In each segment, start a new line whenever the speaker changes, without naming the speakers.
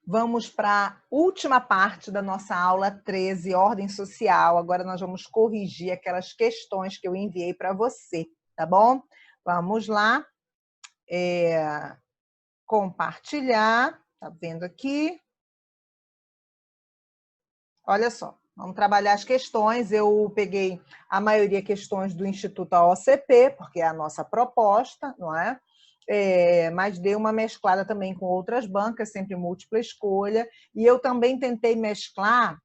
Vamos para a última parte da nossa aula 13, Ordem Social. Agora nós vamos corrigir aquelas questões que eu enviei para você, tá bom? Vamos lá. Compartilhar. Tá vendo aqui? Olha só, vamos trabalhar as questões. Eu peguei a maioria questões do Instituto AOCP, porque é a nossa proposta, não é? Mas dei uma mesclada também com outras bancas, sempre múltipla escolha, e eu também tentei mesclar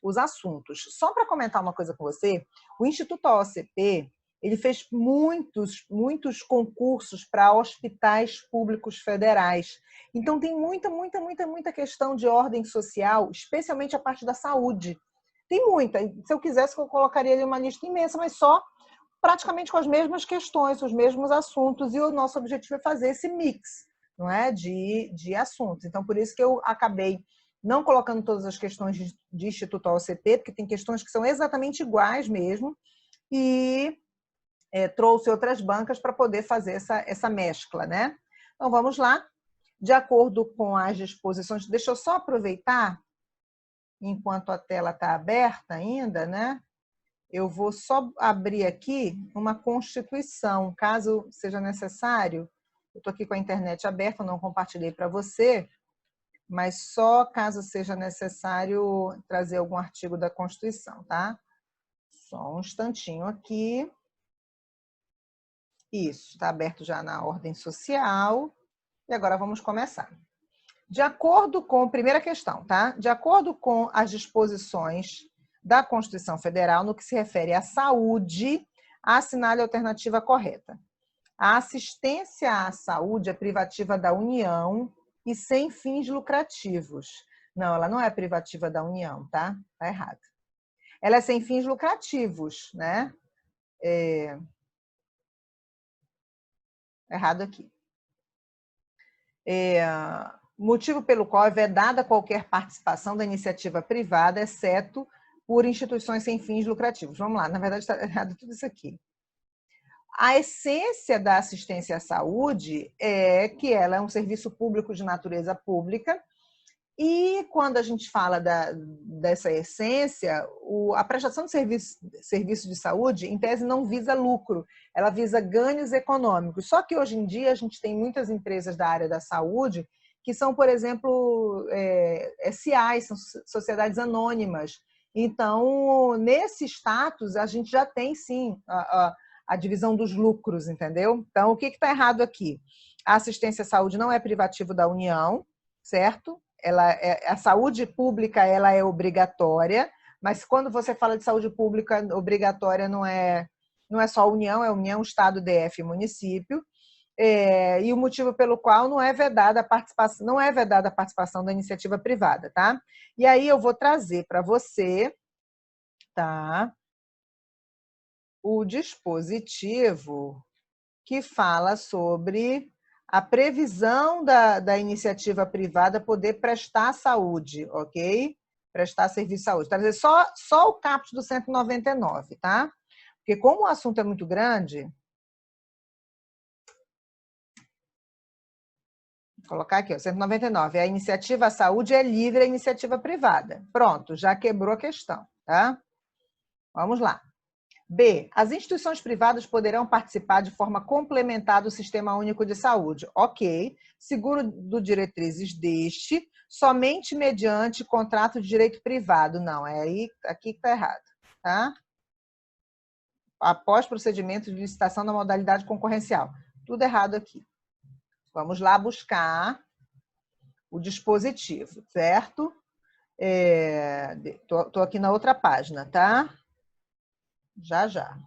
os assuntos. Só para comentar uma coisa com você, o Instituto AOCP, ele fez muitos concursos para hospitais públicos federais. Então, tem muita questão de ordem social, especialmente a parte da saúde. Tem muita. Se eu quisesse, eu colocaria ali uma lista imensa, mas só praticamente com as mesmas questões, os mesmos assuntos, e o nosso objetivo é fazer esse mix, não é, de assuntos. Então, por isso que eu acabei não colocando todas as questões de Instituto AOCP, porque tem questões que são exatamente iguais mesmo, e trouxe outras bancas para poder fazer essa mescla, né? Então, vamos lá. De acordo com as disposições, deixa eu só aproveitar, enquanto a tela está aberta ainda, né? Eu vou só abrir aqui uma Constituição, caso seja necessário. Eu estou aqui com a internet aberta, não compartilhei para você, mas só caso seja necessário trazer algum artigo da Constituição, tá? Só um instantinho aqui. Isso, está aberto já na ordem social. E agora vamos começar. De acordo com, primeira questão, tá? De acordo com as disposições da Constituição Federal, no que se refere à saúde, assinale a alternativa correta. A assistência à saúde é privativa da União e sem fins lucrativos. Não, ela não é privativa da União, tá? Tá errado. Ela é sem fins lucrativos, né? Errado aqui. Motivo pelo qual é vedada qualquer participação da iniciativa privada, exceto por instituições sem fins lucrativos. Vamos lá, na verdade está errado tudo isso aqui. A essência da assistência à saúde é que ela é um serviço público de natureza pública, e quando a gente fala dessa essência, a prestação de serviço de saúde, em tese, não visa lucro, ela visa ganhos econômicos. Só que hoje em dia a gente tem muitas empresas da área da saúde que são, por exemplo, SAs, são sociedades anônimas. Então, nesse status, a gente já tem, sim, a divisão dos lucros, entendeu? Então, o que está errado aqui? A assistência à saúde não é privativo da União, certo? A saúde pública ela é obrigatória, mas quando você fala de saúde pública obrigatória não é só a União, é União, Estado, DF e município. E o motivo pelo qual não é vedada a participação da iniciativa privada, tá? E aí eu vou trazer para você, tá? O dispositivo que fala sobre a previsão da iniciativa privada poder prestar saúde, ok? Prestar serviço de saúde. Trazer só o caput do 199, tá? Porque como o assunto é muito grande, vou colocar aqui, ó, 199, a iniciativa à saúde é livre, a iniciativa privada. Pronto, já quebrou a questão, tá? Vamos lá. B. As instituições privadas poderão participar de forma complementar do Sistema Único de Saúde. Ok. Seguro do diretrizes deste, somente mediante contrato de direito privado. Não, é aqui que está errado. Tá? Após procedimento de licitação da modalidade concorrencial. Tudo errado aqui. Vamos lá buscar o dispositivo, certo? Estou aqui na outra página, tá? Já.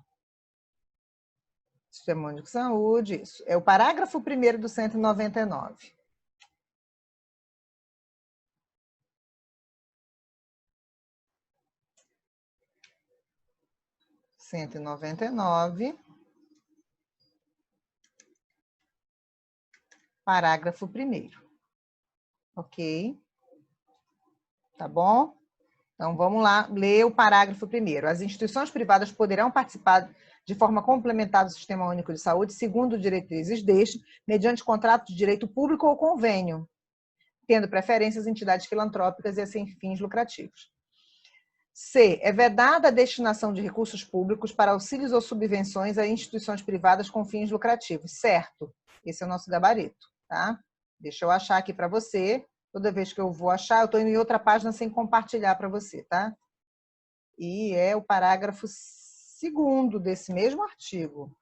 Sistema Único de Saúde, isso. É o parágrafo 1º do 199. Parágrafo 1º. Ok? Tá bom? Então, vamos lá ler o parágrafo 1º. As instituições privadas poderão participar de forma complementar do Sistema Único de Saúde, segundo diretrizes deste, mediante contrato de direito público ou convênio. tendo preferências entidades filantrópicas e sem fins lucrativos. C. É vedada a destinação de recursos públicos para auxílios ou subvenções a instituições privadas com fins lucrativos. Certo. Esse é o nosso gabarito, tá? Deixa eu achar aqui para você. Toda vez que eu vou achar, eu estou indo em outra página sem compartilhar para você, tá? E é o parágrafo 2º desse mesmo artigo.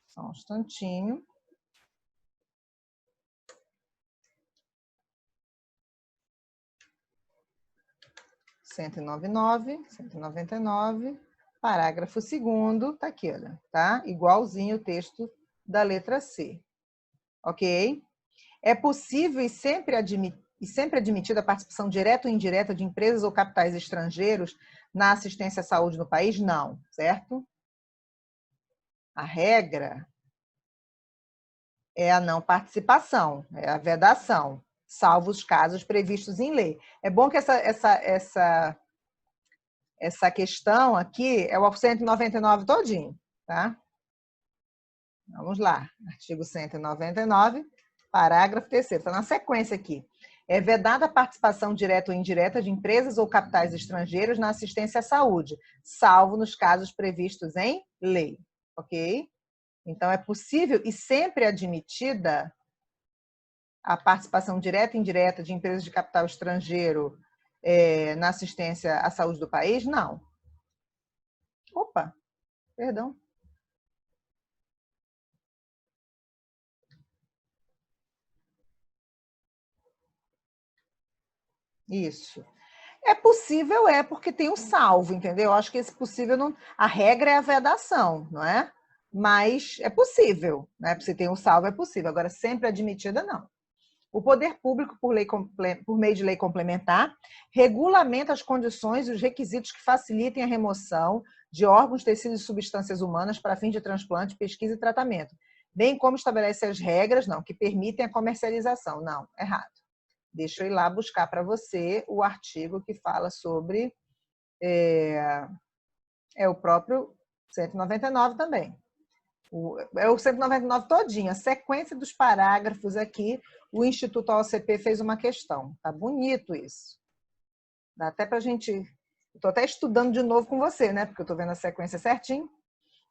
Só um instantinho. 199, parágrafo 2º, tá aqui, olha, tá? Igualzinho o texto da letra C. Ok? É possível e sempre admitida a participação direta ou indireta de empresas ou capitais estrangeiros na assistência à saúde no país? Não, certo? A regra é a não participação, é a vedação, salvo os casos previstos em lei. É bom que essa questão aqui é o 199 todinho, tá? Vamos lá, artigo 199, parágrafo 3º, está na sequência aqui. É vedada a participação direta ou indireta de empresas ou capitais estrangeiros na assistência à saúde, salvo nos casos previstos em lei, ok? Então, é possível e sempre admitida a participação direta e indireta de empresas de capital estrangeiro na assistência à saúde do país? Não. Opa, perdão. Isso. É possível, porque tem o salvo, entendeu? Eu acho que esse possível não. A regra é a vedação, não é? Mas é possível, né? Se tem o salvo, é possível. Agora, sempre admitida, não. O poder público, por meio de lei complementar, regulamenta as condições e os requisitos que facilitem a remoção de órgãos, tecidos e substâncias humanas para fins de transplante, pesquisa e tratamento, bem como estabelece as regras, não, que permitem a comercialização. Não, errado. Deixa eu ir lá buscar para você o artigo que fala sobre o próprio 199 também. É o 199 todinho, a sequência dos parágrafos aqui, o Instituto OCP fez uma questão. Tá bonito isso. Dá até para a gente... Estou até estudando de novo com você, né? Porque eu estou vendo a sequência certinho.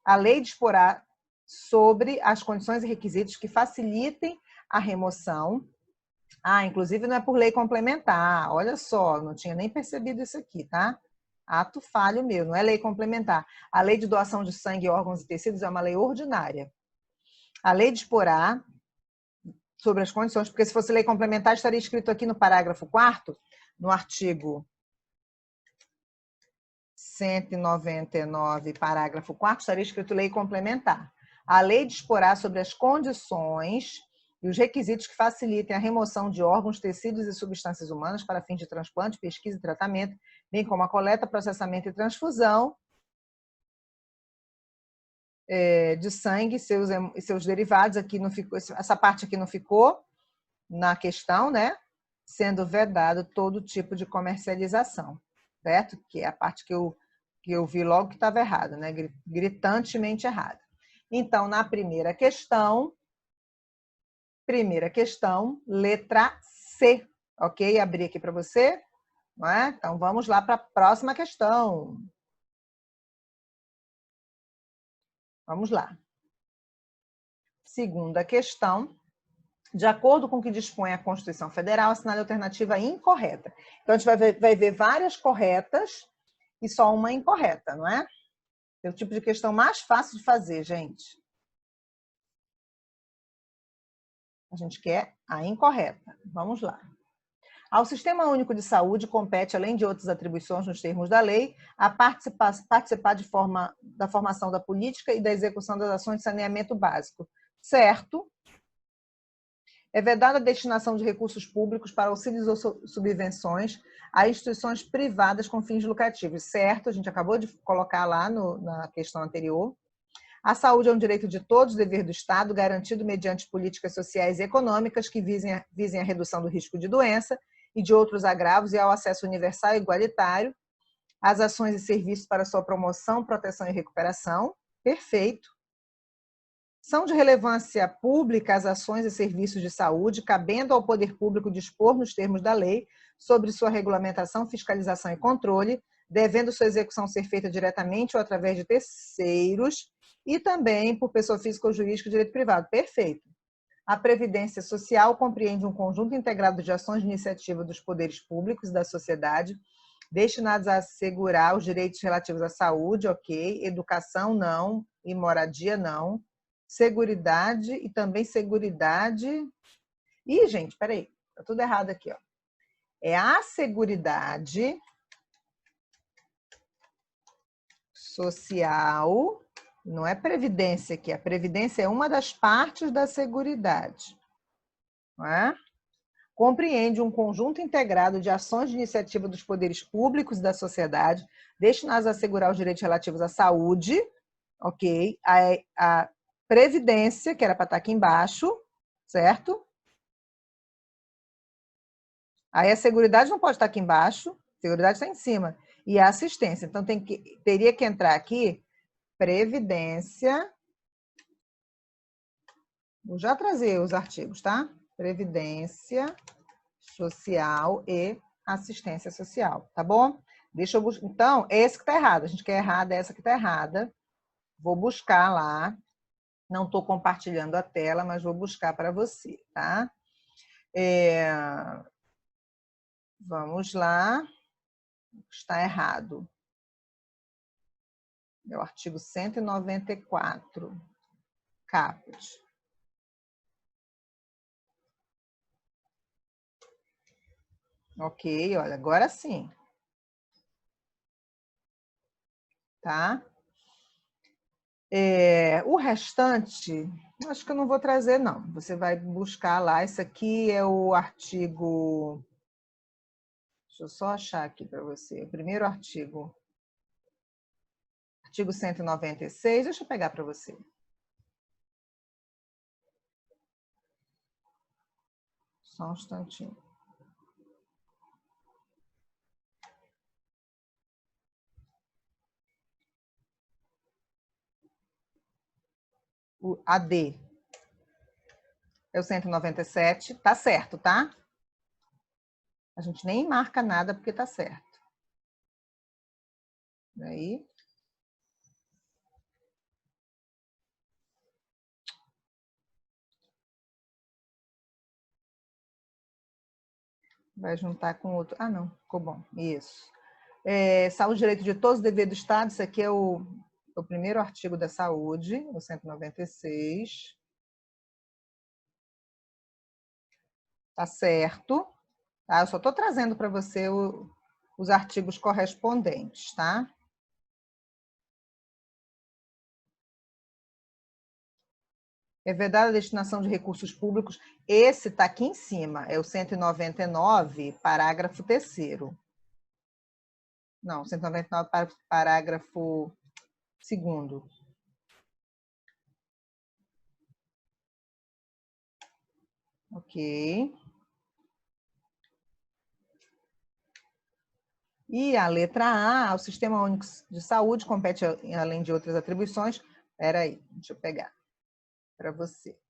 A lei disporá sobre as condições e requisitos que facilitem a remoção. Inclusive não é por lei complementar. Olha só, não tinha nem percebido isso aqui, tá? Ato falho meu, não é lei complementar. A lei de doação de sangue, órgãos e tecidos é uma lei ordinária. A lei disporá sobre as condições, porque se fosse lei complementar, estaria escrito aqui no parágrafo 4º, no artigo 199, parágrafo 4º, estaria escrito lei complementar. A lei disporá sobre as condições e os requisitos que facilitem a remoção de órgãos, tecidos e substâncias humanas para fins de transplante, pesquisa e tratamento, bem como a coleta, processamento e transfusão de sangue e seus derivados. Aqui não ficou, essa parte aqui não ficou na questão, né? Sendo vedado todo tipo de comercialização, certo? Que é a parte que eu vi logo que estava errado, né? Gritantemente errado. Então, na primeira questão, letra C, ok? Abri aqui para você, não é? Então, vamos lá para a próxima questão. Vamos lá. Segunda questão. De acordo com o que dispõe a Constituição Federal, assinale a alternativa incorreta. Então, a gente vai ver várias corretas e só uma incorreta, não é? É o tipo de questão mais fácil de fazer, gente. A gente quer a incorreta. Vamos lá. Ao Sistema Único de Saúde compete, além de outras atribuições nos termos da lei, a participar da formação da política e da execução das ações de saneamento básico. Certo? É vedada a destinação de recursos públicos para auxílios ou subvenções a instituições privadas com fins lucrativos. Certo? A gente acabou de colocar lá na questão anterior. A saúde é um direito de todos, dever do Estado, garantido mediante políticas sociais e econômicas que visem a redução do risco de doença e de outros agravos e ao acesso universal e igualitário, às ações e serviços para sua promoção, proteção e recuperação. Perfeito. São de relevância pública as ações e serviços de saúde, cabendo ao poder público dispor, nos termos da lei, sobre sua regulamentação, fiscalização e controle, devendo sua execução ser feita diretamente ou através de terceiros e também por pessoa física ou jurídica de direito privado. Perfeito. A Previdência Social compreende um conjunto integrado de ações de iniciativa dos poderes públicos e da sociedade, destinados a assegurar os direitos relativos à saúde, ok, educação, não, e moradia, não, seguridade e também seguridade... Ih, gente, peraí, tá tudo errado aqui, ó. É a seguridade social, não é previdência aqui, a previdência é uma das partes da seguridade, não é? Compreende um conjunto integrado de ações de iniciativa dos poderes públicos e da sociedade, destinadas a assegurar os direitos relativos à saúde, ok? A previdência, que era para estar aqui embaixo, certo? Aí a seguridade não pode estar aqui embaixo, a seguridade está em cima. E a assistência. Então, teria que entrar aqui, previdência. Vou já trazer os artigos, tá? Previdência social e assistência social, tá bom? Deixa eu buscar. Então, esse que está errado. A gente quer errada, essa que está errada. Vou buscar lá. Não estou compartilhando a tela, mas vou buscar para você, tá? Vamos lá. Está errado. É o artigo 194, caput. Ok, olha, agora sim. Tá? O restante, acho que eu não vou trazer, não. Você vai buscar lá. Esse aqui é o artigo... Deixa eu só achar aqui para você. O primeiro artigo. Artigo 196. Deixa eu pegar para você. Só um instantinho. O AD é o 197. Tá certo, tá? A gente nem marca nada porque tá certo. Aí. Vai juntar com outro. Ah, não. Ficou bom. Isso. Saúde, direito de todos, dever do Estado. Isso aqui é o primeiro artigo da saúde, o 196. Tá certo. Tá? Eu só estou trazendo para você os artigos correspondentes, tá? É vedada a destinação de recursos públicos. Esse está aqui em cima, é o 199, parágrafo 3º. Não, 199, parágrafo 2º. Ok. E a letra A, ao Sistema Único de Saúde, compete, além de outras atribuições... Espera aí, deixa eu pegar para você.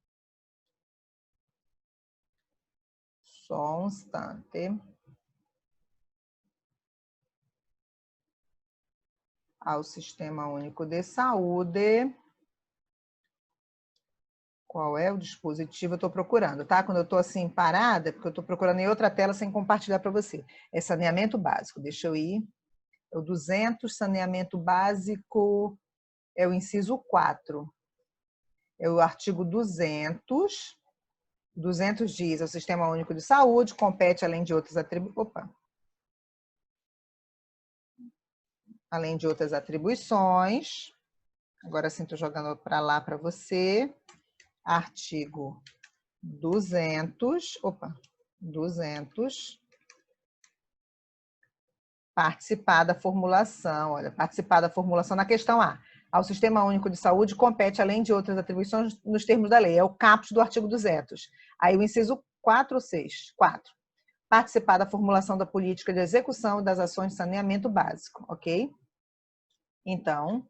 Só um instante. Ao Sistema Único de Saúde. Qual é o dispositivo? Eu estou procurando, tá? Quando eu estou assim parada, porque eu estou procurando em outra tela sem compartilhar para você. É saneamento básico. Deixa eu ir. É o 200, saneamento básico, é o inciso 4. É o artigo 200. 200 diz, é o Sistema Único de Saúde, compete além de outras atribuições. Opa! Além de outras atribuições. Agora sim, estou jogando para lá para você. Artigo 200. Opa! 200. Participar da formulação. Olha, participar da formulação na questão A. Ao Sistema Único de Saúde compete, além de outras atribuições, nos termos da lei. É o caput do artigo 200. Aí o inciso 4 ou 6? 4. Participar da formulação da política de execução das ações de saneamento básico, ok? Então,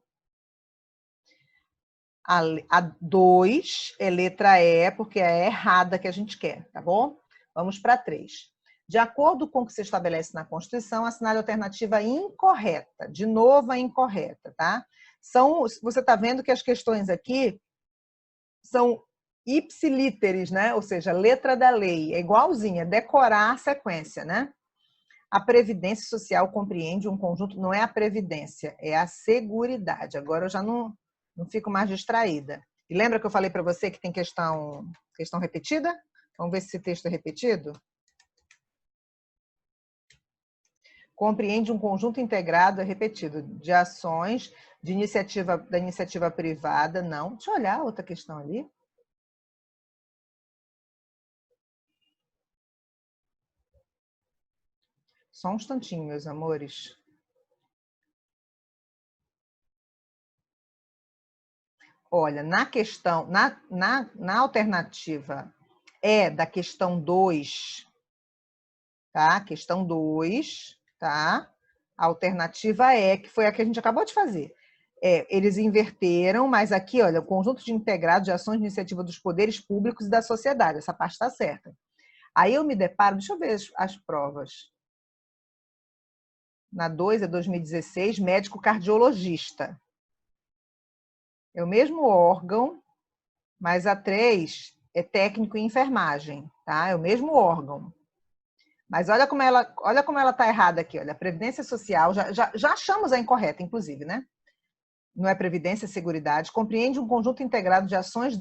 A 2 é letra E, porque é a errada que a gente quer, tá bom? Vamos para 3. De acordo com o que se estabelece na Constituição, assinale a alternativa incorreta. De novo, a incorreta, tá? Você está vendo que as questões aqui são ipsilíteres, né? Ou seja, letra da lei. É igualzinha, decorar a sequência, né? A Previdência Social compreende um conjunto, não é a Previdência, é a Seguridade. Agora eu já não fico mais distraída. E lembra que eu falei para você que tem questão repetida? Vamos ver se esse texto é repetido? Compreende um conjunto integrado, é repetido, de ações da iniciativa privada, não. Deixa eu olhar outra questão ali. Só um instantinho, meus amores. Olha, na questão, na alternativa da questão 2, tá? Questão 2, tá? A alternativa que foi a que a gente acabou de fazer. Eles inverteram, mas aqui, olha, o conjunto de integrados de ações de iniciativa dos poderes públicos e da sociedade. Essa parte está certa. Aí eu me deparo, deixa eu ver as provas. Na 2 é 2016, médico cardiologista. É o mesmo órgão, mas a 3 é técnico em enfermagem, tá? É o mesmo órgão. Mas olha como ela está errada aqui. Olha, a Previdência Social, já achamos a incorreta, inclusive, né? Não é Previdência, é Seguridade, compreende um conjunto integrado de ações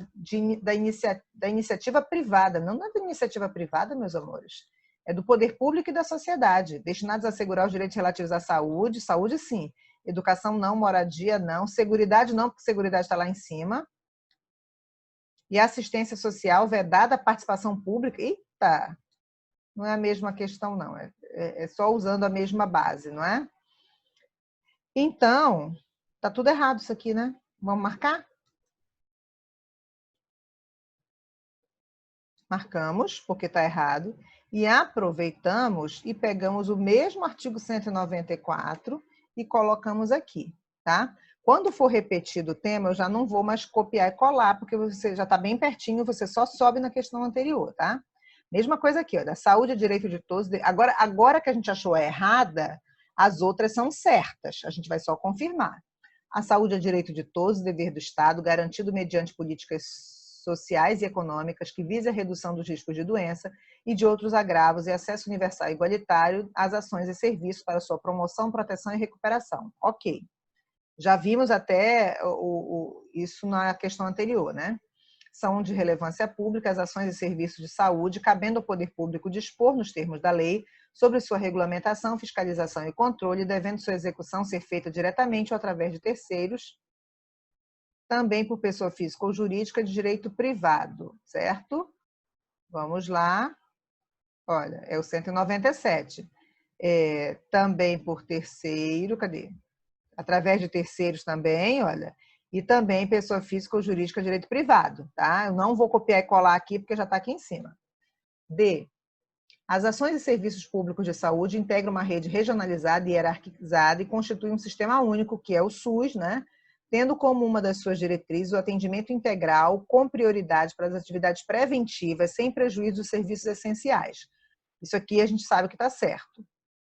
da iniciativa privada. Não é da iniciativa privada, meus amores. É do poder público e da sociedade, destinados a assegurar os direitos relativos à saúde, saúde sim, educação não, moradia não, seguridade não, porque seguridade está lá em cima, e assistência social vedada a participação pública. Eita, não é a mesma questão não, é só usando a mesma base, não é? Então, tá tudo errado isso aqui, né? Vamos marcar? Marcamos, porque está errado, e aproveitamos e pegamos o mesmo artigo 194 e colocamos aqui, tá? Quando for repetido o tema, eu já não vou mais copiar e colar, porque você já está bem pertinho, você só sobe na questão anterior, tá? Mesma coisa aqui, ó, da saúde é direito de todos. Agora que a gente achou a errada, as outras são certas, a gente vai só confirmar. A saúde é direito de todos, dever do Estado, garantido mediante políticas sociais e econômicas que visem a redução dos riscos de doença e de outros agravos e acesso universal e igualitário às ações e serviços para sua promoção, proteção e recuperação. Ok. Já vimos até isso na questão anterior, né? São de relevância pública as ações e serviços de saúde, cabendo ao poder público dispor, nos termos da lei, sobre sua regulamentação, fiscalização e controle, devendo sua execução ser feita diretamente ou através de terceiros, também por pessoa física ou jurídica de direito privado, certo? Vamos lá. Olha, é o 197. Também por terceiro, cadê? Através de terceiros também, olha. E também pessoa física ou jurídica de direito privado, tá? Eu não vou copiar e colar aqui, porque já está aqui em cima. D. As ações e serviços públicos de saúde integram uma rede regionalizada e hierarquizada e constituem um sistema único, que é o SUS, né? Tendo como uma das suas diretrizes o atendimento integral com prioridade para as atividades preventivas, sem prejuízo dos serviços essenciais. Isso aqui a gente sabe que está certo.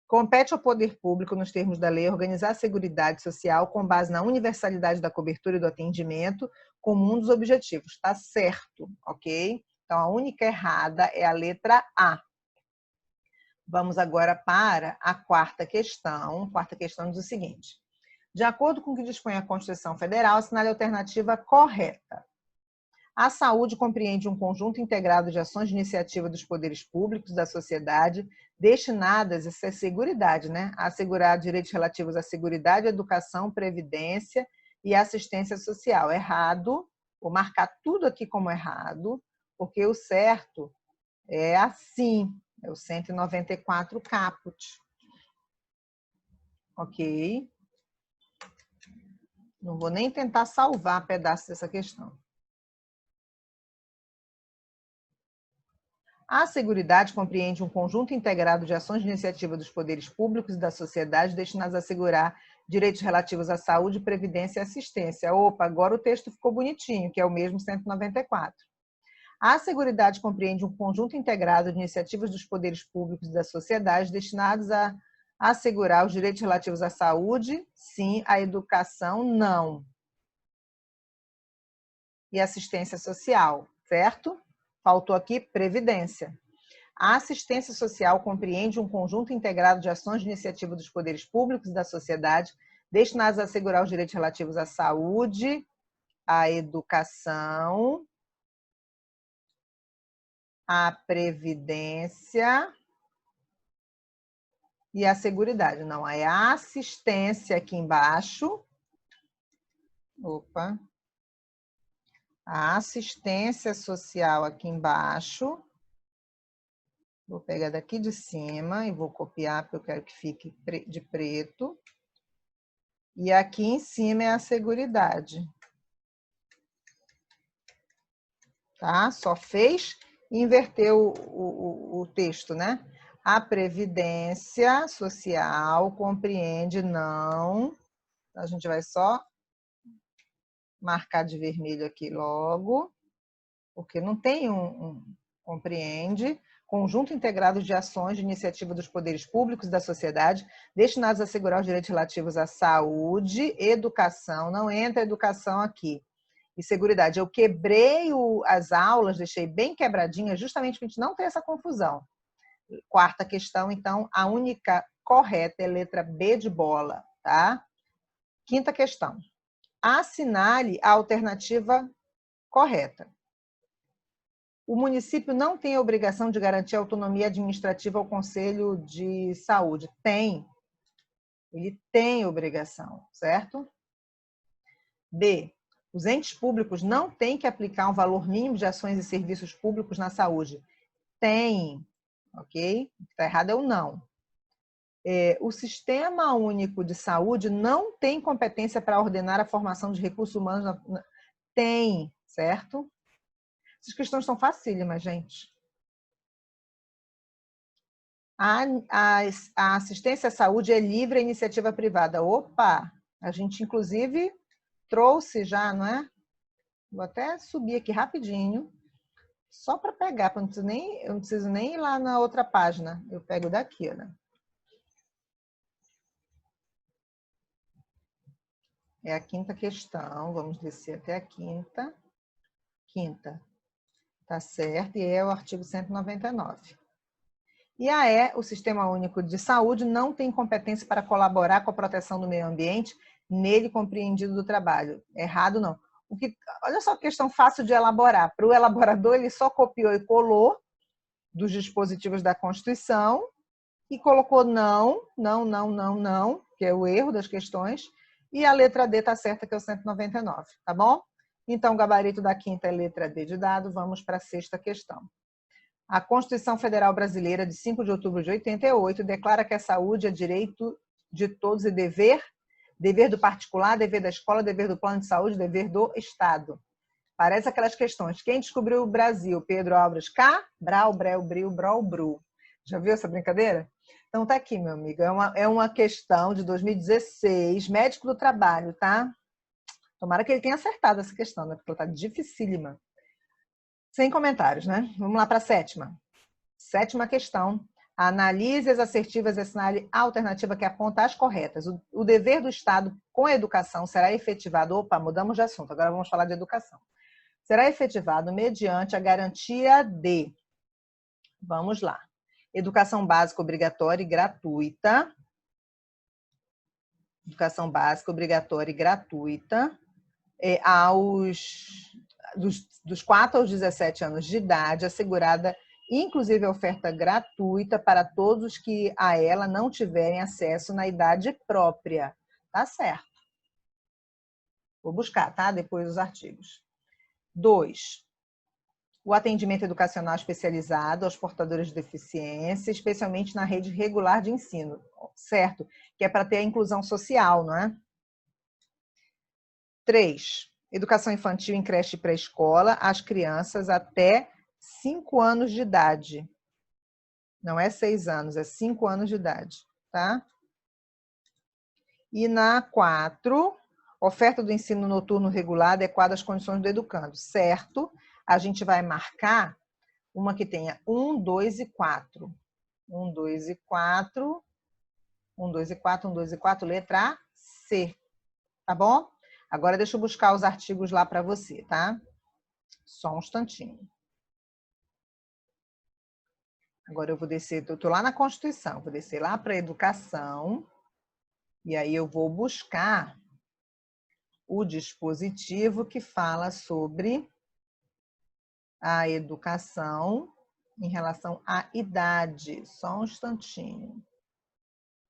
Compete ao poder público, nos termos da lei, organizar a Seguridade Social com base na universalidade da cobertura e do atendimento como um dos objetivos. Está certo, ok? Então, a única errada é a letra A. Vamos agora para a quarta questão. Quarta questão diz o seguinte: de acordo com o que dispõe a Constituição Federal, assinale a alternativa correta. A saúde compreende um conjunto integrado de ações de iniciativa dos poderes públicos da sociedade destinadas a seguridade, né? A assegurar direitos relativos à seguridade, educação, previdência e assistência social. Errado, vou marcar tudo aqui como errado, porque o certo é assim, é o 194 caput. Ok? Não vou nem tentar salvar pedaço dessa questão. A Seguridade compreende um conjunto integrado de ações de iniciativa dos poderes públicos e da sociedade destinadas a assegurar direitos relativos à saúde, previdência e assistência. Opa, agora o texto ficou bonitinho, que é o mesmo 194. A Seguridade compreende um conjunto integrado de iniciativas dos poderes públicos e da sociedade destinados a assegurar os direitos relativos à saúde, sim, à educação, não. E assistência social, certo? Faltou aqui previdência. A assistência social compreende um conjunto integrado de ações de iniciativa dos poderes públicos e da sociedade destinadas a assegurar os direitos relativos à saúde, à educação, à previdência e à seguridade. Não, é a assistência aqui embaixo. Opa. A assistência social aqui embaixo. Vou pegar daqui de cima e vou copiar, porque eu quero que fique de preto. E aqui em cima é a seguridade. Tá? Só fez e inverteu o texto, né? A previdência social compreende não. A gente vai só marcar de vermelho aqui logo, porque não tem compreende. Conjunto integrado de ações de iniciativa dos poderes públicos e da sociedade destinados a assegurar os direitos relativos à saúde, educação, não entra educação aqui, e seguridade. Eu quebrei as aulas, deixei bem quebradinha, justamente para a gente não ter essa confusão. Quarta questão, então, a única correta é a letra B de bola, tá? Quinta questão. Assinale a alternativa correta. O município não tem a obrigação de garantir autonomia administrativa ao Conselho de Saúde. Tem. Ele tem obrigação, certo? B. Os entes públicos não têm que aplicar um valor mínimo de ações e serviços públicos na saúde. Tem. Ok? O que está errado é o não. O Sistema Único de Saúde não tem competência para ordenar a formação de recursos humanos. Tem, certo? Essas questões são facílimas, gente. A assistência à saúde é livre à iniciativa privada. Opa! A gente, inclusive, trouxe já, não é? Vou até subir aqui rapidinho, só para pegar, eu não preciso nem ir lá na outra página. Eu pego daqui, né? É a quinta questão, vamos descer até a quinta. Quinta. Tá certo, e é o artigo 199. E o Sistema Único de Saúde não tem competência para colaborar com a proteção do meio ambiente, nele compreendido do trabalho. Errado, não. Olha só que questão fácil de elaborar. Para o elaborador, ele só copiou e colou dos dispositivos da Constituição e colocou não, que é o erro das questões, e a letra D está certa, que é o 199, tá bom? Então, o gabarito da quinta é letra D de dado, vamos para a sexta questão. A Constituição Federal Brasileira, de 5 de outubro de 88, declara que a saúde é direito de todos e dever do particular, dever da escola, dever do plano de saúde, dever do Estado. Parece aquelas questões. Quem descobriu o Brasil? Pedro Álvares Cabral, Breu, Bril, Brol, Bru. Já viu essa brincadeira? Então tá aqui, meu amigo. É uma questão de 2016, médico do trabalho, tá? Tomara que ele tenha acertado essa questão, né? Porque ela tá dificílima. Sem comentários, né? Vamos lá para a sétima. Sétima questão. Analise as assertivas e assinale a alternativa que aponta as corretas. O dever do Estado com a educação será efetivado... Opa, mudamos de assunto. Agora vamos falar de educação. Será efetivado mediante a garantia de... Vamos lá. Educação básica obrigatória e gratuita. Educação básica obrigatória e gratuita dos 4 aos 17 anos de idade, assegurada inclusive a oferta gratuita para todos que a ela não tiverem acesso na idade própria. Tá certo. Vou buscar, tá? Depois os artigos. 2. O atendimento educacional especializado aos portadores de deficiência, especialmente na rede regular de ensino, certo? Que é para ter a inclusão social, não é? 3. Educação infantil em creche e pré-escola às crianças até 5 anos de idade. Não é 6 anos, é 5 anos de idade, tá? E na 4, oferta do ensino noturno regular adequada às condições do educando. Certo, a gente vai marcar uma que tenha 1, 2 e 4. 1, 2 e 4. 1, 2 e 4, 1, 2 e 4, letra A, C. Tá bom? Agora deixa eu buscar os artigos lá para você, tá? Só um instantinho. Agora eu vou descer, eu estou lá na Constituição, vou descer lá para a educação, e aí eu vou buscar o dispositivo que fala sobre a educação em relação à idade. Só um instantinho.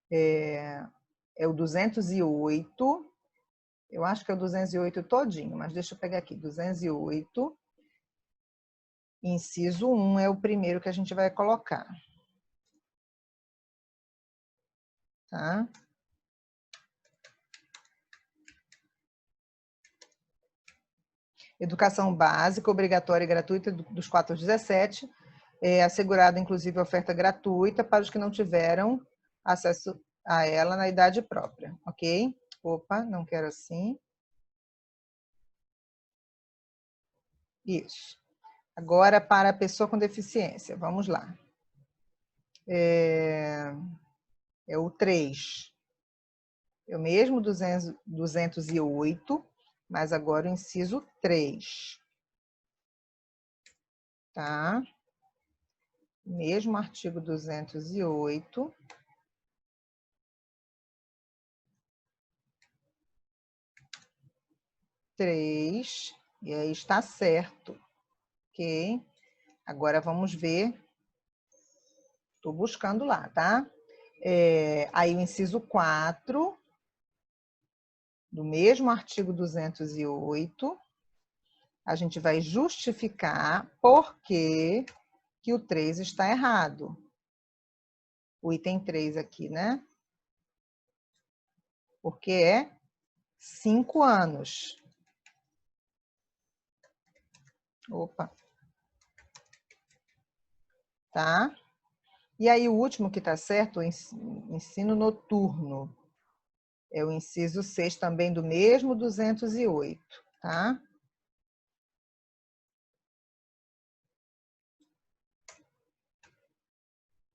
É o 208, eu acho que é o 208 todinho, mas deixa eu pegar aqui, 208, inciso 1 é o primeiro que a gente vai colocar. Tá? Educação básica, obrigatória e gratuita dos 4 aos 17, assegurada inclusive a oferta gratuita para os que não tiveram acesso a ela na idade própria, ok? Opa, não quero assim. Isso. Agora, para a pessoa com deficiência, vamos lá. É o 3. É o mesmo 208, mas agora o inciso 3. Tá? Mesmo artigo 208. 3, e aí está certo, ok? Agora vamos ver, estou buscando lá, tá? Aí o inciso 4, do mesmo artigo 208, a gente vai justificar por que o 3 está errado. O item 3 aqui, né? Porque é 5 anos. Opa. Tá? E aí o último que está certo, o ensino noturno. É o inciso 6 também do mesmo 208, tá?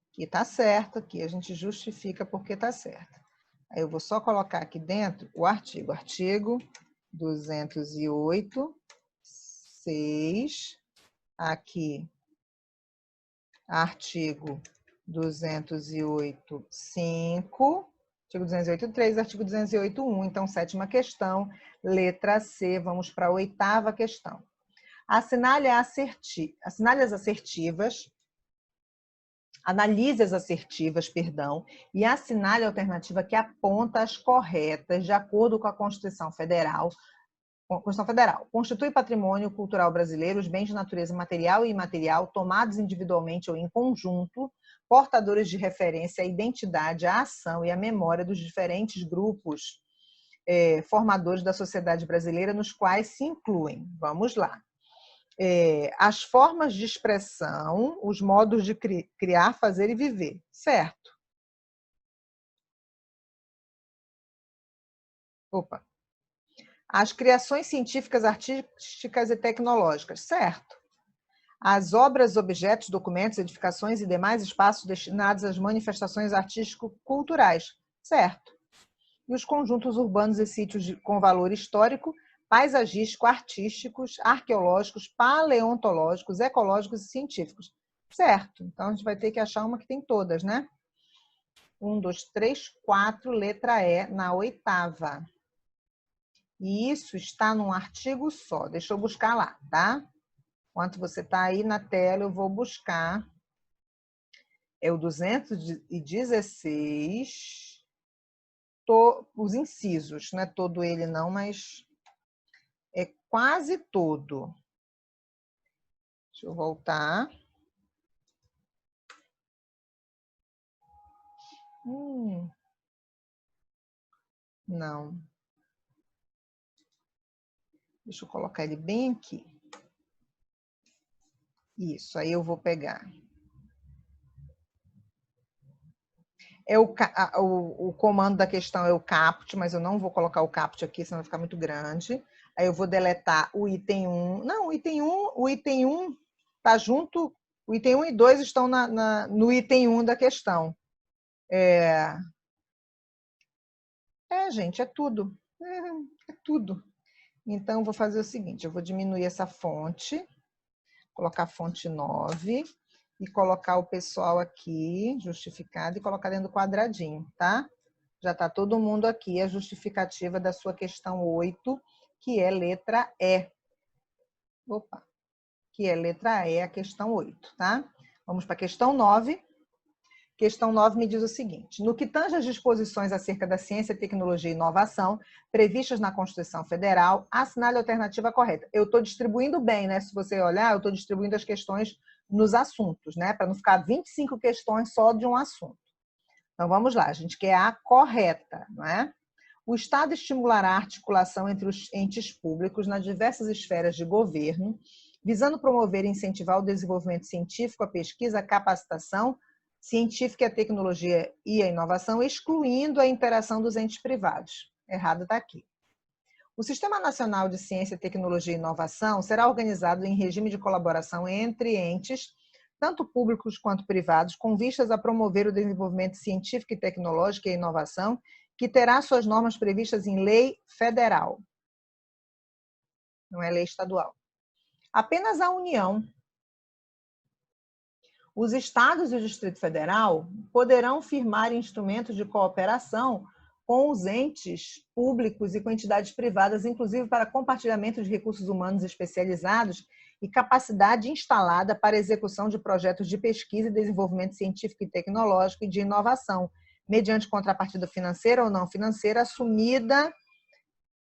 Aqui tá certo, aqui a gente justifica porque tá certo. Aí eu vou só colocar aqui dentro o artigo. Artigo 208, 6. Aqui, artigo 208, 5. Artigo 208, 3, artigo 208, 1. Então, sétima questão, letra C. Vamos para a oitava questão. Assinale as assertivas, analise as assertivas, perdão, e assinale a alternativa que aponta as corretas, de acordo com a Constituição Federal. Constitui patrimônio cultural brasileiro os bens de natureza material e imaterial, tomados individualmente ou em conjunto, portadores de referência à identidade, à ação e à memória dos diferentes grupos formadores da sociedade brasileira, nos quais se incluem. Vamos lá. As formas de expressão, os modos de criar, fazer e viver, certo? Opa. As criações científicas, artísticas e tecnológicas, certo? As obras, objetos, documentos, edificações e demais espaços destinados às manifestações artístico-culturais, certo? E os conjuntos urbanos e sítios com valor histórico, paisagístico, artísticos, arqueológicos, paleontológicos, ecológicos e científicos. Certo. Então, a gente vai ter que achar uma que tem todas, né? 1, 2, 3, 4, letra E, na oitava. E isso está num artigo só. Deixa eu buscar lá, tá? Enquanto você está aí na tela, eu vou buscar. É o 216, os incisos, não é todo ele não, mas é quase todo. Deixa eu voltar. Não. Deixa eu colocar ele bem aqui. Isso, aí eu vou pegar. o comando da questão é o caput, mas eu não vou colocar o caput aqui, senão vai ficar muito grande. Aí eu vou deletar o item 1. Não, o item 1 está junto, o item 1 e 2 estão no item 1 da questão. Gente, é tudo. É tudo. Então, eu vou fazer o seguinte, eu vou diminuir essa fonte, colocar fonte 9 e colocar o pessoal aqui, justificado, e colocar dentro do quadradinho, tá? Já está todo mundo aqui, a justificativa da sua questão 8, que é letra E. Opa, que é letra E, a questão 8, tá? Vamos para a questão 9. Questão 9 me diz o seguinte: no que tange às disposições acerca da ciência, tecnologia e inovação previstas na Constituição Federal, assinale a alternativa correta. Eu estou distribuindo bem, né? Se você olhar, eu estou distribuindo as questões nos assuntos, né? Para não ficar 25 questões só de um assunto. Então, vamos lá, a gente quer a correta, não é? O Estado estimulará a articulação entre os entes públicos nas diversas esferas de governo, visando promover e incentivar o desenvolvimento científico, a pesquisa, a capacitação científica, a tecnologia e a inovação, excluindo a interação dos entes privados. Errado está aqui. O Sistema Nacional de Ciência, Tecnologia e Inovação será organizado em regime de colaboração entre entes, tanto públicos quanto privados, com vistas a promover o desenvolvimento científico e tecnológico e a inovação, que terá suas normas previstas em lei federal. Não é lei estadual. Apenas a União, os estados e o Distrito Federal poderão firmar instrumentos de cooperação com os entes públicos e com entidades privadas, inclusive para compartilhamento de recursos humanos especializados e capacidade instalada para execução de projetos de pesquisa e desenvolvimento científico e tecnológico e de inovação, mediante contrapartida financeira ou não financeira assumida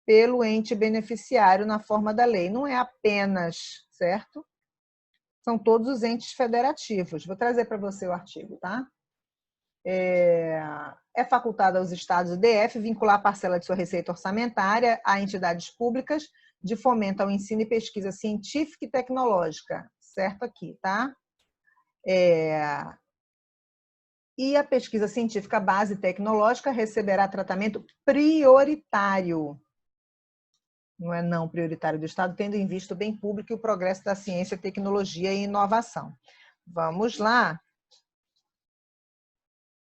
pelo ente beneficiário na forma da lei. Não é apenas, certo? São todos os entes federativos. Vou trazer para você o artigo, tá? É facultado aos estados e DF vincular a parcela de sua receita orçamentária a entidades públicas de fomento ao ensino e pesquisa científica e tecnológica. Certo aqui, tá? E a pesquisa científica base tecnológica receberá tratamento prioritário. Não é não prioritário do Estado, tendo em vista o bem público e o progresso da ciência, tecnologia e inovação. Vamos lá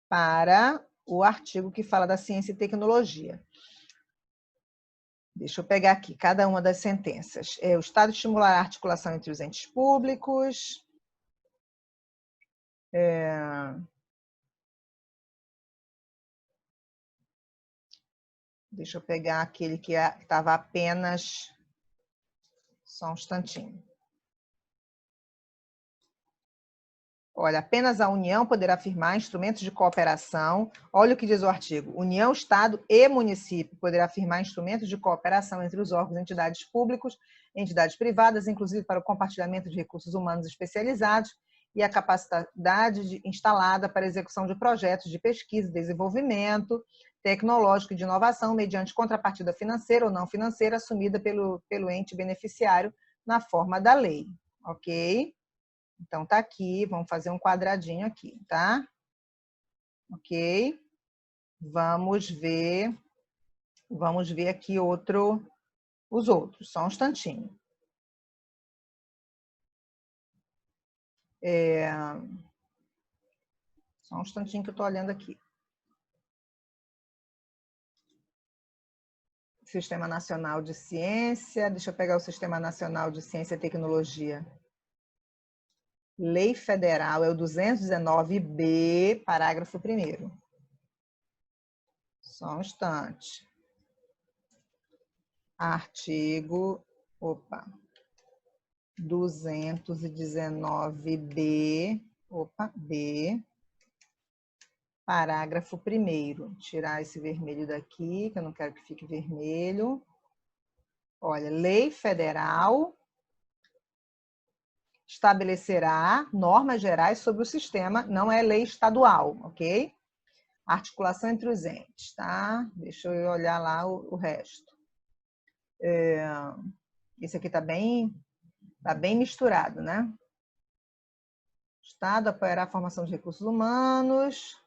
para o artigo que fala da ciência e tecnologia. Deixa eu pegar aqui cada uma das sentenças. O Estado estimulará a articulação entre os entes públicos. Deixa eu pegar aquele que estava apenas... Só um instantinho. Olha, apenas a União poderá firmar instrumentos de cooperação. Olha o que diz o artigo. União, Estado e município poderá firmar instrumentos de cooperação entre os órgãos e entidades públicos, entidades privadas, inclusive para o compartilhamento de recursos humanos especializados e a capacidade instalada para a execução de projetos de pesquisa e desenvolvimento tecnológico e de inovação mediante contrapartida financeira ou não financeira assumida pelo ente beneficiário na forma da lei. Ok? Então, tá aqui, vamos fazer um quadradinho aqui, tá? Ok? Vamos ver aqui os outros, só um instantinho. Só um instantinho que eu estou olhando aqui. Sistema Nacional de Ciência, deixa eu pegar o Sistema Nacional de Ciência e Tecnologia. Lei Federal é o 219B, parágrafo 1º. Só um instante. Artigo, 219B, B, parágrafo 1º. Tirar esse vermelho daqui, que eu não quero que fique vermelho. Olha, lei federal estabelecerá normas gerais sobre o sistema, não é lei estadual, ok? Articulação entre os entes, tá? Deixa eu olhar lá o resto. Esse aqui tá bem misturado, né? O Estado apoiará a formação de recursos humanos.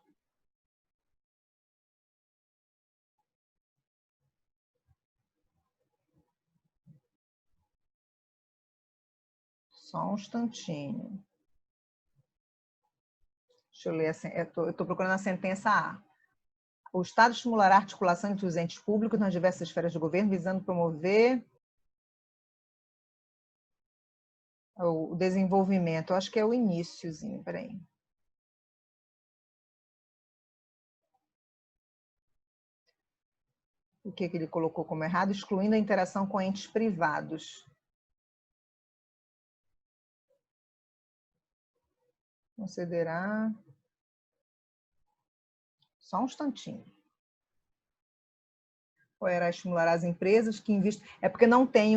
Só um instantinho. Deixa eu ler, eu estou procurando a sentença A. O Estado estimulará a articulação entre os entes públicos nas diversas esferas do governo, visando promover o desenvolvimento. Eu acho que é o iniciozinho, peraí. O que ele colocou como errado? Excluindo a interação com entes privados. Considerar... Só um instantinho. Apoiará estimular as empresas que investem... É porque não tem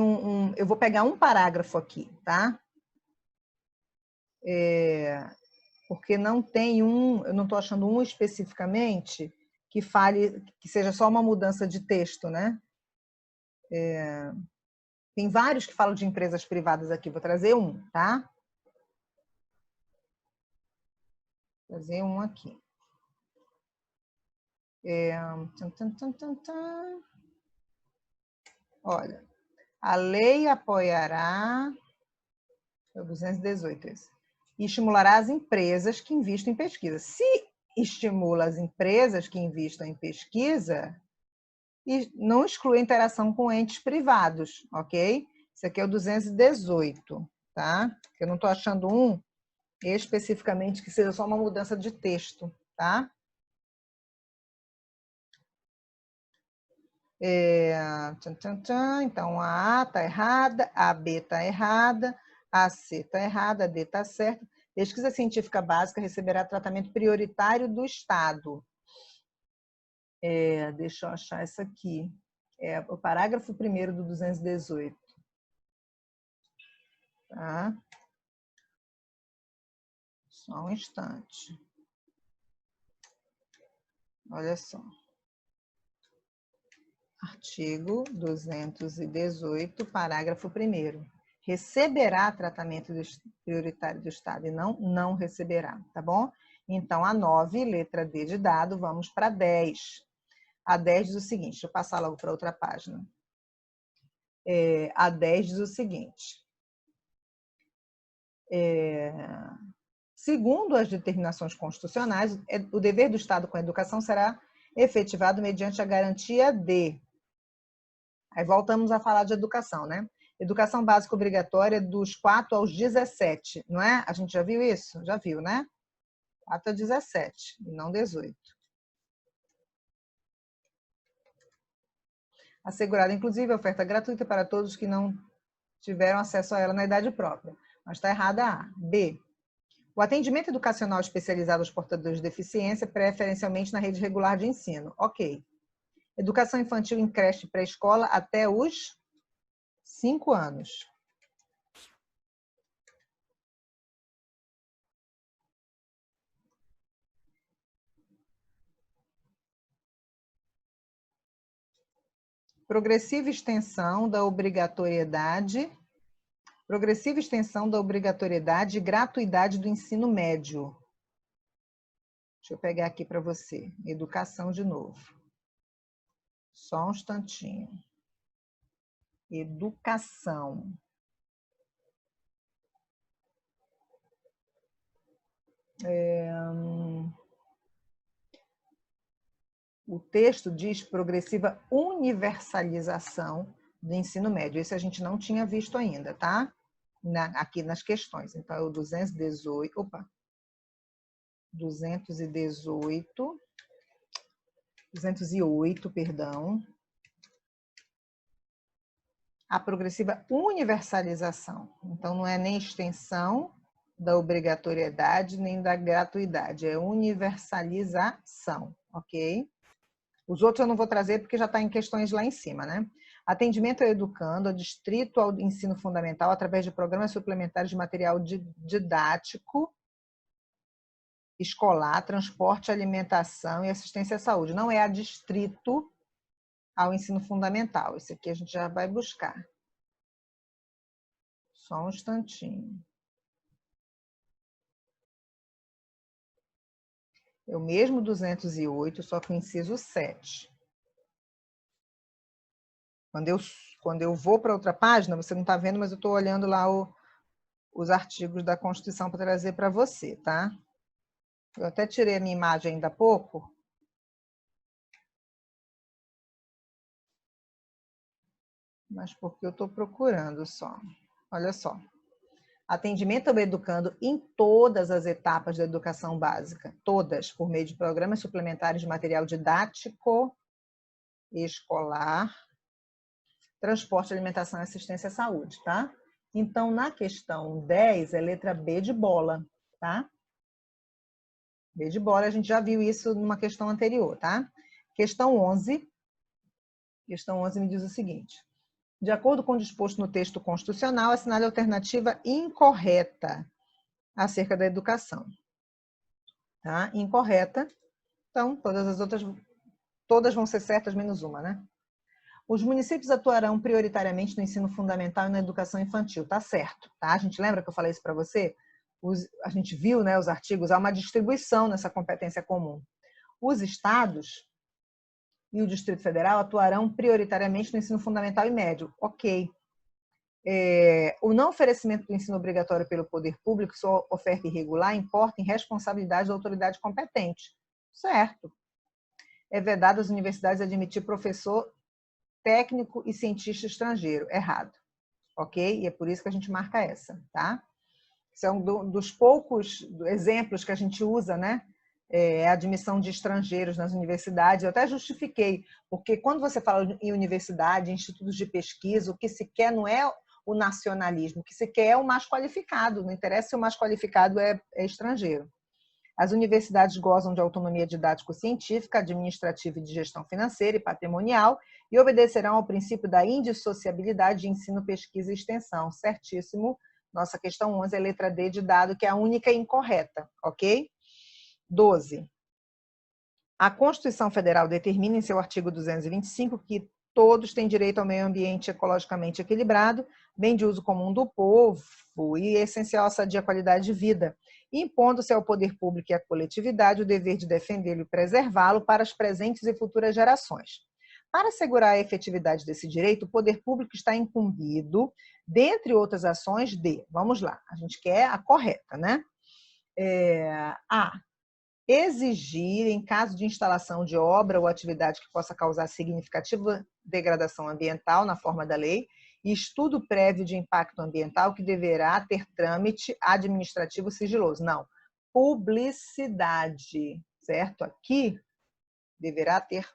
eu vou pegar um parágrafo aqui, tá? Porque não tem eu não estou achando um especificamente que fale, que seja só uma mudança de texto, né? Tem vários que falam de empresas privadas aqui, vou trazer um, tá? Vou trazer um aqui. Olha, a lei apoiará, é o 218 esse, e estimulará as empresas que investem em pesquisa. Se estimula as empresas que investam em pesquisa, e não exclui a interação com entes privados, ok? Isso aqui é o 218, tá? Eu não estou achando um especificamente que seja só uma mudança de texto, tá? Então, a A está errada, a B está errada, a C está errada, a D está certa. Pesquisa científica básica receberá tratamento prioritário do Estado. Deixa eu achar essa aqui. É o parágrafo 1º do 218. Tá? Só um instante. Olha só. Artigo 218, parágrafo 1º. Receberá tratamento prioritário do Estado e não receberá, tá bom? Então, a 9, letra D de dado, vamos para 10. A 10 diz o seguinte, deixa eu passar logo para outra página. A 10 diz o seguinte. Segundo as determinações constitucionais, o dever do Estado com a educação será efetivado mediante a garantia de... Aí voltamos a falar de educação, né? Educação básica obrigatória dos 4 aos 17, não é? A gente já viu isso? Já viu, né? 4 a 17, e não 18. Assegurada, inclusive, a oferta gratuita para todos que não tiveram acesso a ela na idade própria. Mas está errada a. B. O atendimento educacional especializado aos portadores de deficiência, preferencialmente na rede regular de ensino. Ok. Educação infantil em creche pré-escola até os 5 anos. Progressiva extensão da obrigatoriedade e gratuidade do ensino médio. Deixa eu pegar aqui para você. Educação de novo. Só um instantinho. Educação. O texto diz progressiva universalização do ensino médio. Esse a gente não tinha visto ainda, tá? Aqui nas questões. Então, é o 218. Opa! 208, perdão. A progressiva universalização. Então, não é nem extensão da obrigatoriedade, nem da gratuidade. É universalização, ok? Os outros eu não vou trazer porque já está em questões lá em cima, né? Atendimento ao educando, adstrito ao ensino fundamental através de programas suplementares de material didático, escolar, transporte, alimentação e assistência à saúde. Não é adstrito ao ensino fundamental. Esse aqui a gente já vai buscar. Só um instantinho. É o mesmo 208, só que o inciso 7. Quando eu vou para outra página, você não está vendo, mas eu estou olhando lá os artigos da Constituição para trazer para você, tá? Eu até tirei a minha imagem ainda há pouco. Mas porque eu estou procurando só. Olha só. Atendimento ao educando em todas as etapas da educação básica, todas, por meio de programas suplementares de material didático, escolar, transporte, alimentação e assistência à saúde, tá? Então, na questão 10, é letra B de bola, tá? B de bola, a gente já viu isso numa questão anterior, tá? Questão 11 me diz o seguinte: de acordo com o disposto no texto constitucional, assinale a alternativa incorreta acerca da educação. Tá? Incorreta. Então, todas as outras, todas vão ser certas, menos uma, né? Os municípios atuarão prioritariamente no ensino fundamental e na educação infantil. Tá certo, tá? A gente lembra que eu falei isso para você? A gente viu, né, os artigos, há uma distribuição nessa competência comum. Os estados e o Distrito Federal atuarão prioritariamente no ensino fundamental e médio. Ok. O não oferecimento do ensino obrigatório pelo poder público, sua oferta irregular, importa em responsabilidade da autoridade competente. Certo. É vedado às universidades admitir professor, técnico e cientista estrangeiro. Errado. Ok? E é por isso que a gente marca essa, tá? Isso é um dos poucos exemplos que a gente usa, né? A admissão de estrangeiros nas universidades. Eu até justifiquei, porque quando você fala em universidade, institutos de pesquisa, o que se quer não é o nacionalismo, o que se quer é o mais qualificado, não interessa se o mais qualificado é estrangeiro. As universidades gozam de autonomia didático-científica, administrativa e de gestão financeira e patrimonial e obedecerão ao princípio da indissociabilidade de ensino, pesquisa e extensão. Certíssimo. Nossa questão 11 é a letra D de dado, que é a única incorreta, ok? 12. A Constituição Federal determina em seu artigo 225 que todos têm direito ao meio ambiente ecologicamente equilibrado, bem de uso comum do povo e essencial à sadia qualidade de vida, impondo-se ao poder público e à coletividade o dever de defendê-lo e preservá-lo para as presentes e futuras gerações. Para assegurar a efetividade desse direito, o poder público está incumbido, dentre outras ações, vamos lá, a gente quer a correta, né? A. Exigir, em caso de instalação de obra ou atividade que possa causar significativa degradação ambiental na forma da lei, estudo prévio de impacto ambiental que deverá ter trâmite administrativo sigiloso. Não, publicidade, certo? Aqui deverá ter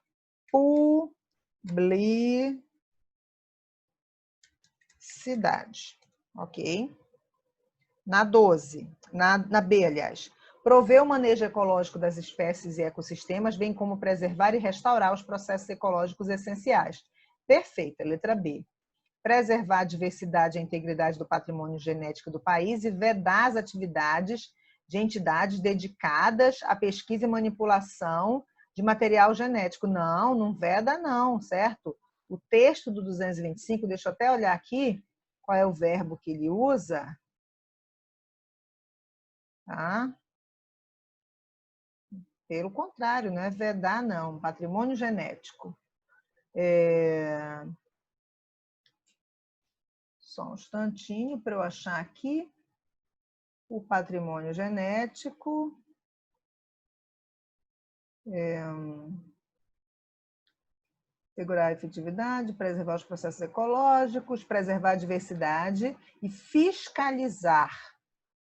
publicidade, ok? Na 12, na B, aliás, prover o manejo ecológico das espécies e ecossistemas, bem como preservar e restaurar os processos ecológicos essenciais. Perfeita, letra B. Preservar a diversidade e a integridade do patrimônio genético do país e vedar as atividades de entidades dedicadas à pesquisa e manipulação de material genético. Não, não veda não, certo? O texto do 225, deixa eu até olhar aqui qual é o verbo que ele usa. Tá? Pelo contrário, não é vedar, não. Patrimônio genético. Só um instantinho para eu achar aqui o patrimônio genético. Segurar a efetividade, preservar os processos ecológicos, preservar a diversidade e fiscalizar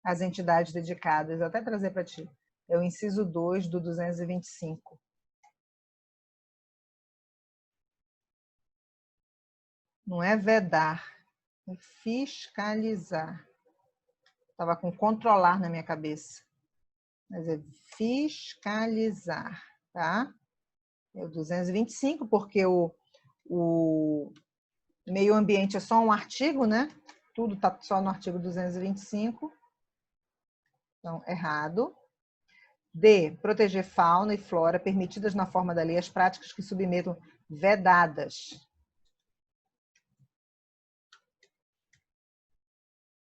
as entidades dedicadas. Vou até trazer para ti. É o inciso 2 do 225. Não é vedar, é fiscalizar. Estava com controlar na minha cabeça. Mas é fiscalizar, tá? É o 225, porque o meio ambiente é só um artigo, né? Tudo está só no artigo 225. Então, errado. D. Proteger fauna e flora permitidas na forma da lei as práticas que submetam vedadas.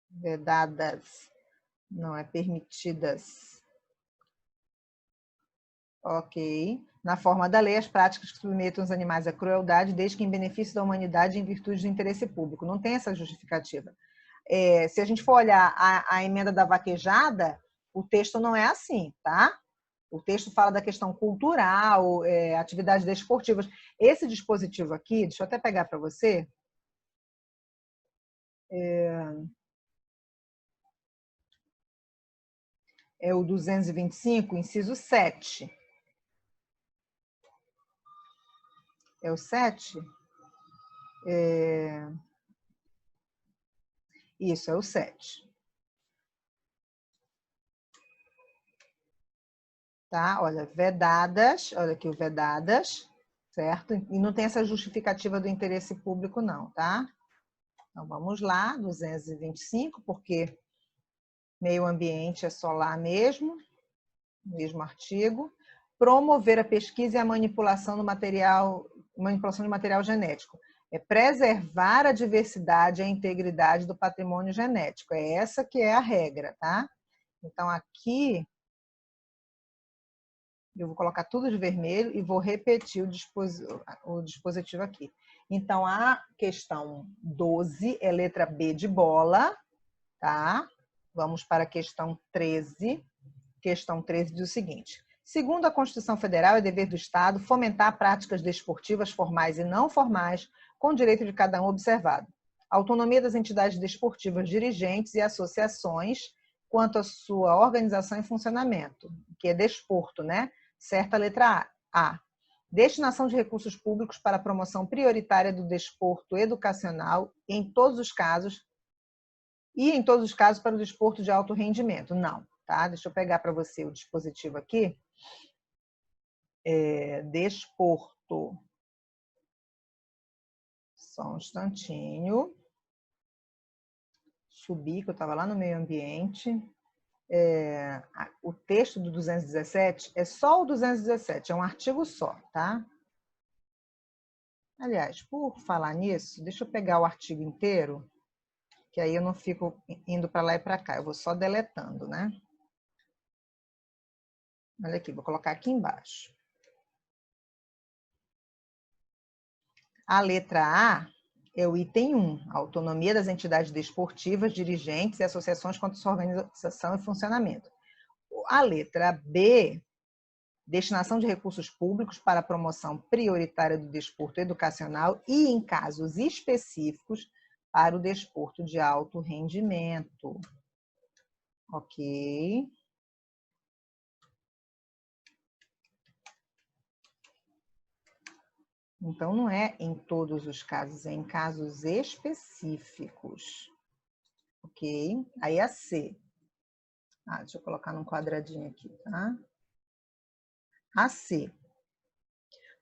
Vedadas. Não é permitidas. Ok. Na forma da lei, as práticas que submetam os animais à crueldade, desde que em benefício da humanidade e em virtude do interesse público. Não tem essa justificativa. se a gente for olhar a emenda da vaquejada, o texto não é assim, tá? O texto fala da questão cultural, atividades desportivas. Esse dispositivo aqui, deixa eu até pegar para você. É o 225, inciso 7. É o 7? Isso, é o 7. Tá? Olha, vedadas, olha aqui o vedadas, certo? E não tem essa justificativa do interesse público, não, tá? Então, vamos lá, 225, porque meio ambiente é só lá mesmo artigo. Promover a pesquisa e a manipulação do material, manipulação de material genético. É preservar a diversidade e a integridade do patrimônio genético. É essa que é a regra, tá? Então, aqui, eu vou colocar tudo de vermelho e vou repetir o dispositivo aqui. Então, a questão 12 é letra B de bola, tá? Vamos para a questão 13. Questão 13 diz o seguinte: segundo a Constituição Federal, é dever do Estado fomentar práticas desportivas formais e não formais, com o direito de cada um observado. A autonomia das entidades desportivas, dirigentes e associações quanto à sua organização e funcionamento, que é desporto, né? Certa letra A. Destinação de recursos públicos para a promoção prioritária do desporto educacional em todos os casos para o desporto de alto rendimento. Não, tá? Deixa eu pegar para você o dispositivo aqui. Desporto. Só um instantinho. Subir, que eu estava lá no meio ambiente. O texto do 217 é só o 217, é um artigo só, tá? Aliás, por falar nisso, deixa eu pegar o artigo inteiro, que aí eu não fico indo para lá e para cá, eu vou só deletando, né? Olha aqui, vou colocar aqui embaixo. A letra A é o item 1, a autonomia das entidades desportivas, dirigentes e associações quanto à sua organização e funcionamento. A letra B, destinação de recursos públicos para a promoção prioritária do desporto educacional e, em casos específicos, para o desporto de alto rendimento. Ok. Então, não é em todos os casos, é em casos específicos. Ok? Aí a C. Deixa eu colocar num quadradinho aqui, tá? A C.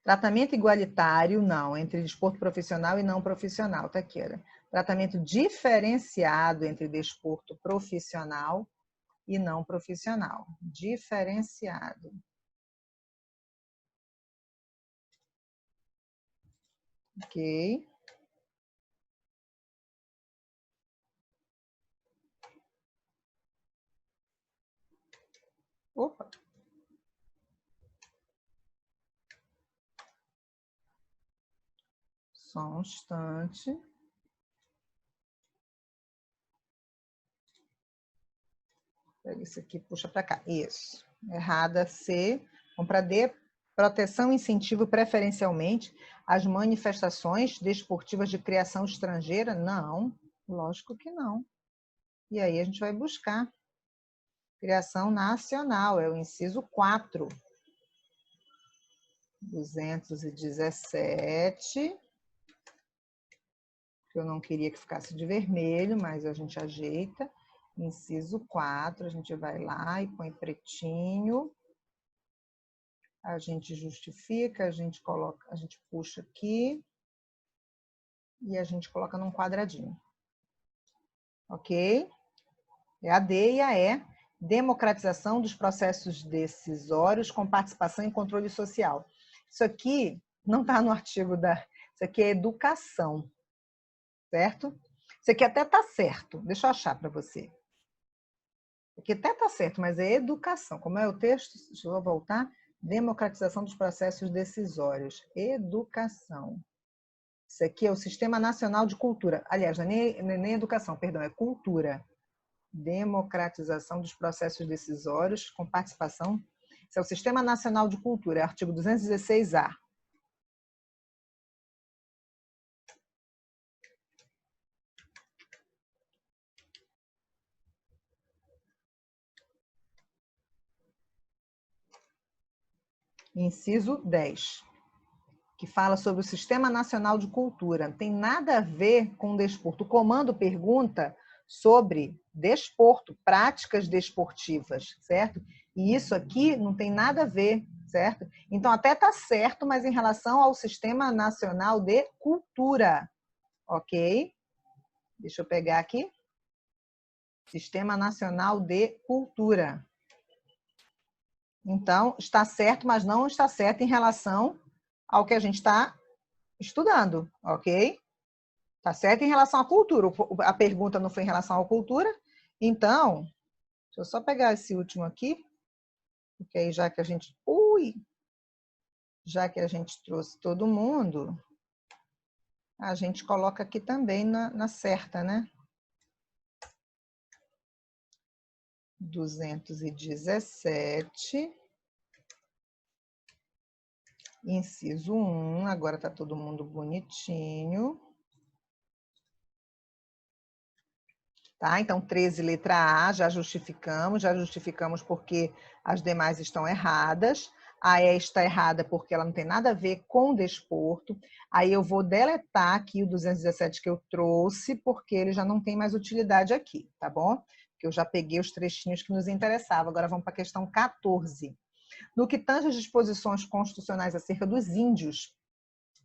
Tratamento igualitário, não, entre desporto profissional e não profissional. Tá aqui, olha. Tratamento diferenciado entre desporto profissional e não profissional. Diferenciado. Ok? Opa! Só um instante. Pega isso aqui, puxa para cá. Isso. Errada C. Vamos para D. Proteção e incentivo preferencialmente às manifestações desportivas de criação estrangeira? Não, lógico que não. E aí a gente vai buscar. Criação nacional, é o inciso 4. 217. Eu não queria que ficasse de vermelho, mas a gente ajeita. Inciso 4, a gente vai lá e põe pretinho. A gente justifica, a gente coloca, a gente puxa aqui e a gente coloca num quadradinho. Ok? É a D e a E. Democratização dos processos decisórios com participação e controle social. Isso aqui não está no artigo da... Isso aqui é educação, certo? Isso aqui até está certo. Deixa eu achar para você. Isso aqui até está certo, mas é educação. Como é o texto? Deixa eu voltar. Democratização dos processos decisórios. Educação. Isso aqui é o Sistema Nacional de Cultura. Aliás, não é nem educação, perdão, é cultura. Democratização dos processos decisórios com participação. Isso é o Sistema Nacional de Cultura, é artigo 216-A. Inciso 10, que fala sobre o Sistema Nacional de Cultura. Não tem nada a ver com desporto. O comando pergunta sobre desporto, práticas desportivas, certo? E isso aqui não tem nada a ver, certo? Então, até está certo, mas em relação ao Sistema Nacional de Cultura, ok? Deixa eu pegar aqui. Sistema Nacional de Cultura. Então, está certo, mas não está certo em relação ao que a gente está estudando, ok? Está certo em relação à cultura. A pergunta não foi em relação à cultura. Então, deixa eu só pegar esse último aqui, porque aí já que a gente... já que a gente trouxe todo mundo, a gente coloca aqui também na certa, né? 217, inciso 1, agora está todo mundo bonitinho. Tá? Então, 13, letra A, já justificamos porque as demais estão erradas. A E está errada porque ela não tem nada a ver com desporto. Aí eu vou deletar aqui o 217 que eu trouxe, porque ele já não tem mais utilidade aqui, tá bom? Porque eu já peguei os trechinhos que nos interessavam. Agora vamos para a questão 14. No que tange às disposições constitucionais acerca dos índios,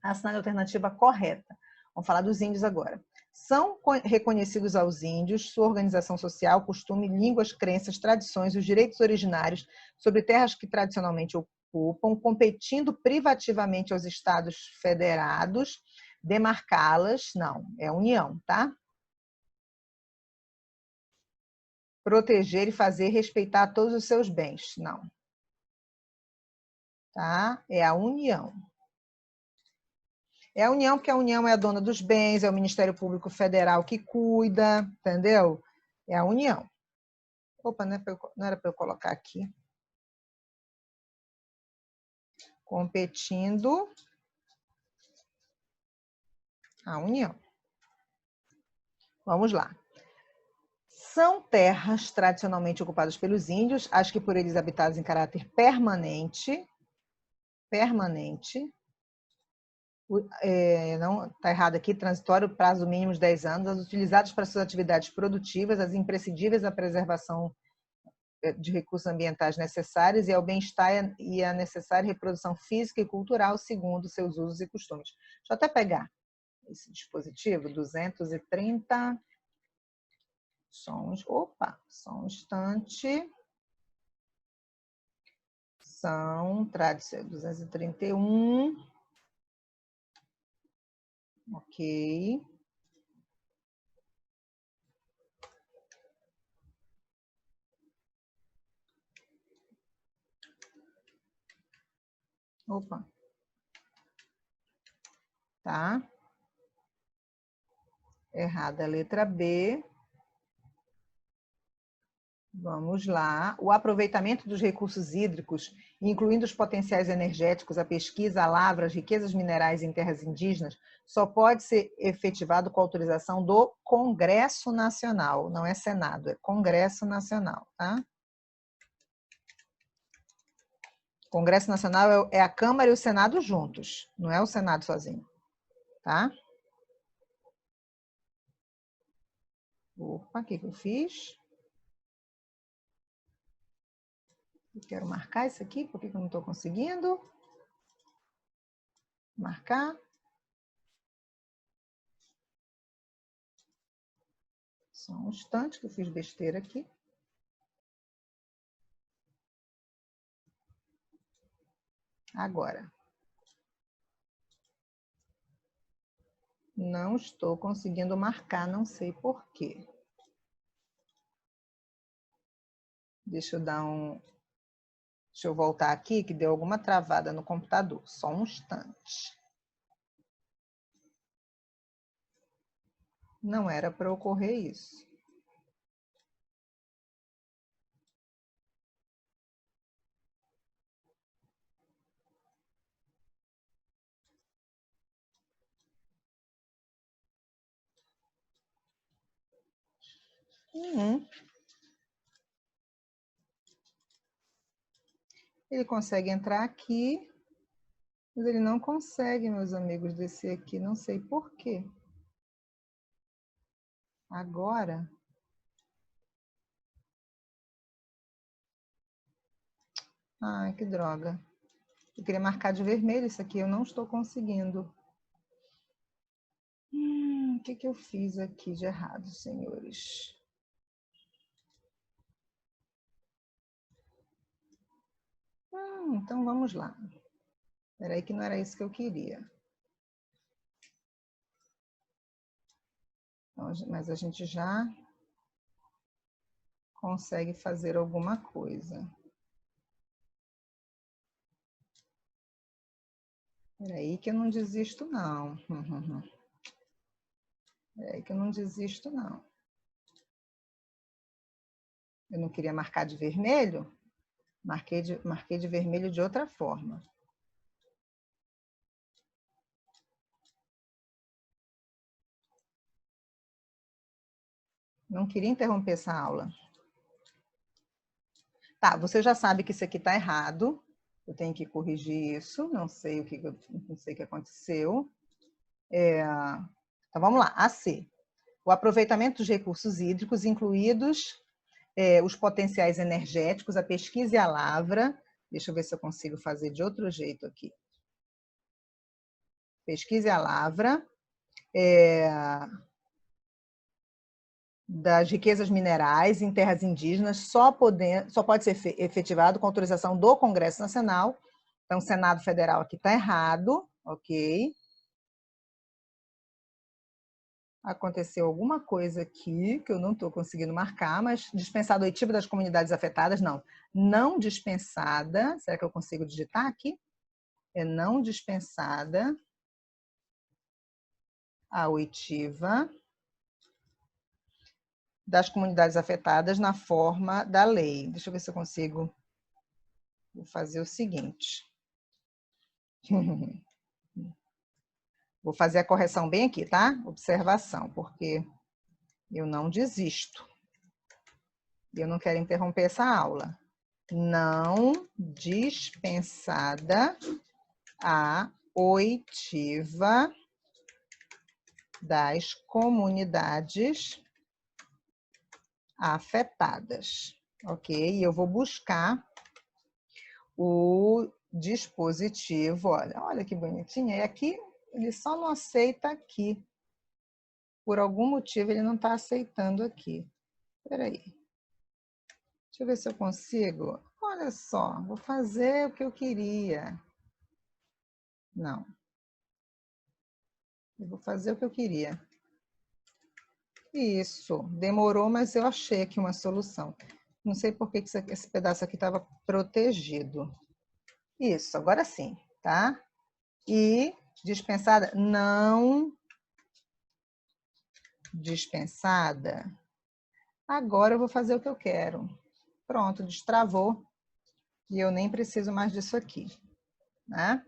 assinale a alternativa correta. Vamos falar dos índios agora. São reconhecidos aos índios sua organização social, costume, línguas, crenças, tradições e os direitos originários sobre terras que tradicionalmente ocupam, competindo privativamente aos estados federados, demarcá-las, não, é união, tá? Proteger e fazer respeitar todos os seus bens, não. Tá? É a união. É a União, porque a União é a dona dos bens, é o Ministério Público Federal que cuida, entendeu? É a União. Opa, não era para eu colocar aqui. Competindo a União. Vamos lá. São terras tradicionalmente ocupadas pelos índios, as que por eles habitadas em caráter permanente, não está errado aqui, transitório, prazo mínimo de 10 anos, as utilizadas para suas atividades produtivas, as imprescindíveis à preservação de recursos ambientais necessários e ao bem-estar e à necessária reprodução física e cultural segundo seus usos e costumes. Deixa eu até pegar esse dispositivo, 230, só um instante, são, 231, ok. Opa. Tá? Errada a letra B. Vamos lá. O aproveitamento dos recursos hídricos, incluindo os potenciais energéticos, a pesquisa, a lavra, as riquezas minerais em terras indígenas, só pode ser efetivado com autorização do Congresso Nacional. Não é Senado, é Congresso Nacional, tá? Congresso Nacional é a Câmara e o Senado juntos, não é o Senado sozinho, tá? Opa, o que eu fiz? Eu quero marcar isso aqui, por que eu não estou conseguindo? Marcar. Só um instante que eu fiz besteira aqui. Agora. Não estou conseguindo marcar, não sei por quê. Deixa eu voltar aqui, que deu alguma travada no computador. Só um instante. Não era para ocorrer isso. Ele consegue entrar aqui, mas ele não consegue, meus amigos, descer aqui. Não sei por quê. Agora... Ai, que droga. Eu queria marcar de vermelho isso aqui, eu não estou conseguindo. O que eu fiz aqui de errado, senhores? Então vamos lá. Espera aí que não era isso que eu queria. Então, mas a gente já consegue fazer alguma coisa. Espera aí que eu não desisto, não. Espera aí que eu não desisto, não. Eu não queria marcar de vermelho? Marquei de vermelho de outra forma. Não queria interromper essa aula. Tá, você já sabe que isso aqui está errado. Eu tenho que corrigir isso. Não sei o que aconteceu. Então, vamos lá. AC. O aproveitamento dos recursos hídricos, incluídos os potenciais energéticos, a pesquisa e a lavra. Deixa eu ver se eu consigo fazer de outro jeito aqui. Pesquisa e a lavra. Das riquezas minerais em terras indígenas só pode ser efetivado com autorização do Congresso Nacional. Então, o Senado Federal aqui está errado, ok? Aconteceu alguma coisa aqui que eu não estou conseguindo marcar, mas dispensada a oitiva das comunidades afetadas, não. Não dispensada, será que eu consigo digitar aqui? É não dispensada a oitiva das comunidades afetadas na forma da lei. Deixa eu ver se eu consigo. Vou fazer o seguinte. Vou fazer a correção bem aqui, tá? Observação, porque eu não desisto. Eu não quero interromper essa aula. Não dispensada a oitiva das comunidades afetadas, ok? E eu vou buscar o dispositivo, olha que bonitinho. E aqui ele só não aceita aqui. Por algum motivo ele não está aceitando aqui. Espera aí. Deixa eu ver se eu consigo. Olha só, vou fazer o que eu queria. Não. Eu vou fazer o que eu queria. Isso, demorou, mas eu achei aqui uma solução. Não sei por que esse pedaço aqui estava protegido. Isso, agora sim, tá? E dispensada, não dispensada. Agora eu vou fazer o que eu quero. Pronto, destravou. E eu nem preciso mais disso aqui, né?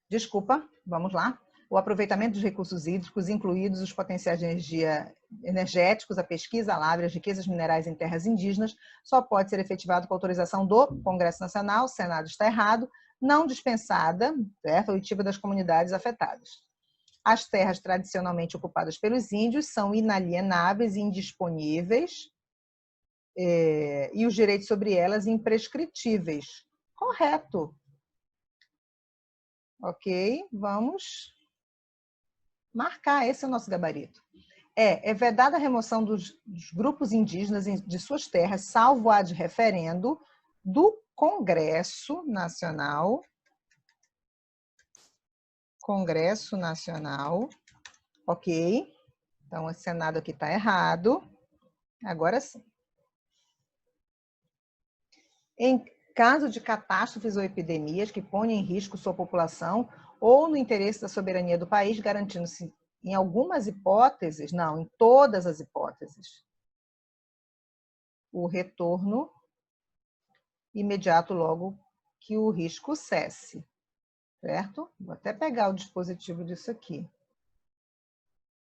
Desculpa, vamos lá. O aproveitamento dos recursos hídricos, incluídos os potenciais de energia energéticos, a pesquisa, a lavra, as riquezas minerais em terras indígenas, só pode ser efetivado com autorização do Congresso Nacional, o Senado está errado, não dispensada, certo? A oitiva das comunidades afetadas. As terras tradicionalmente ocupadas pelos índios são inalienáveis e indisponíveis, e os direitos sobre elas imprescritíveis. Correto. Ok, vamos marcar, esse é o nosso gabarito. É vedada a remoção dos grupos indígenas de suas terras, salvo ad referendo do Congresso Nacional. Congresso Nacional, ok. Então, o Senado aqui está errado. Agora sim. Em caso de catástrofes ou epidemias que ponham em risco sua população ou no interesse da soberania do país, garantindo-se em algumas hipóteses, não, em todas as hipóteses, o retorno imediato logo que o risco cesse, certo? Vou até pegar o dispositivo disso aqui.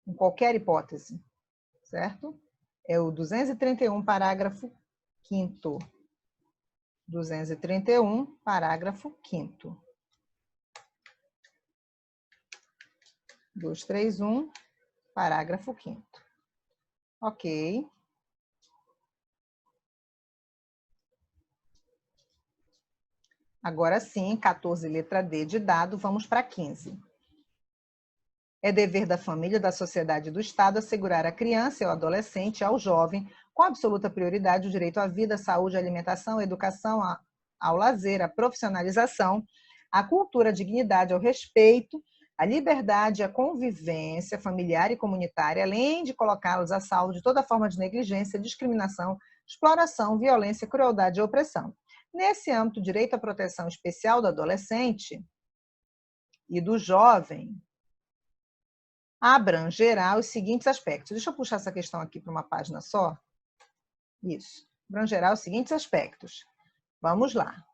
Em qualquer hipótese, certo? É o 231, parágrafo 5º. 231, parágrafo 5º. 231, parágrafo 5º. Ok. Agora sim, 14, letra D de dado, vamos para 15. É dever da família, da sociedade e do Estado assegurar à criança, ao adolescente e ao jovem, com absoluta prioridade, o direito à vida, à saúde, à alimentação, à educação, ao lazer, à profissionalização, à cultura, à dignidade, ao respeito, à liberdade, à convivência familiar e comunitária, além de colocá-los a salvo de toda forma de negligência, discriminação, exploração, violência, crueldade e opressão. Nesse âmbito, o direito à proteção especial do adolescente e do jovem abrangerá os seguintes aspectos. Deixa eu puxar essa questão aqui para uma página só. Isso. Abrangerá os seguintes aspectos. Vamos lá.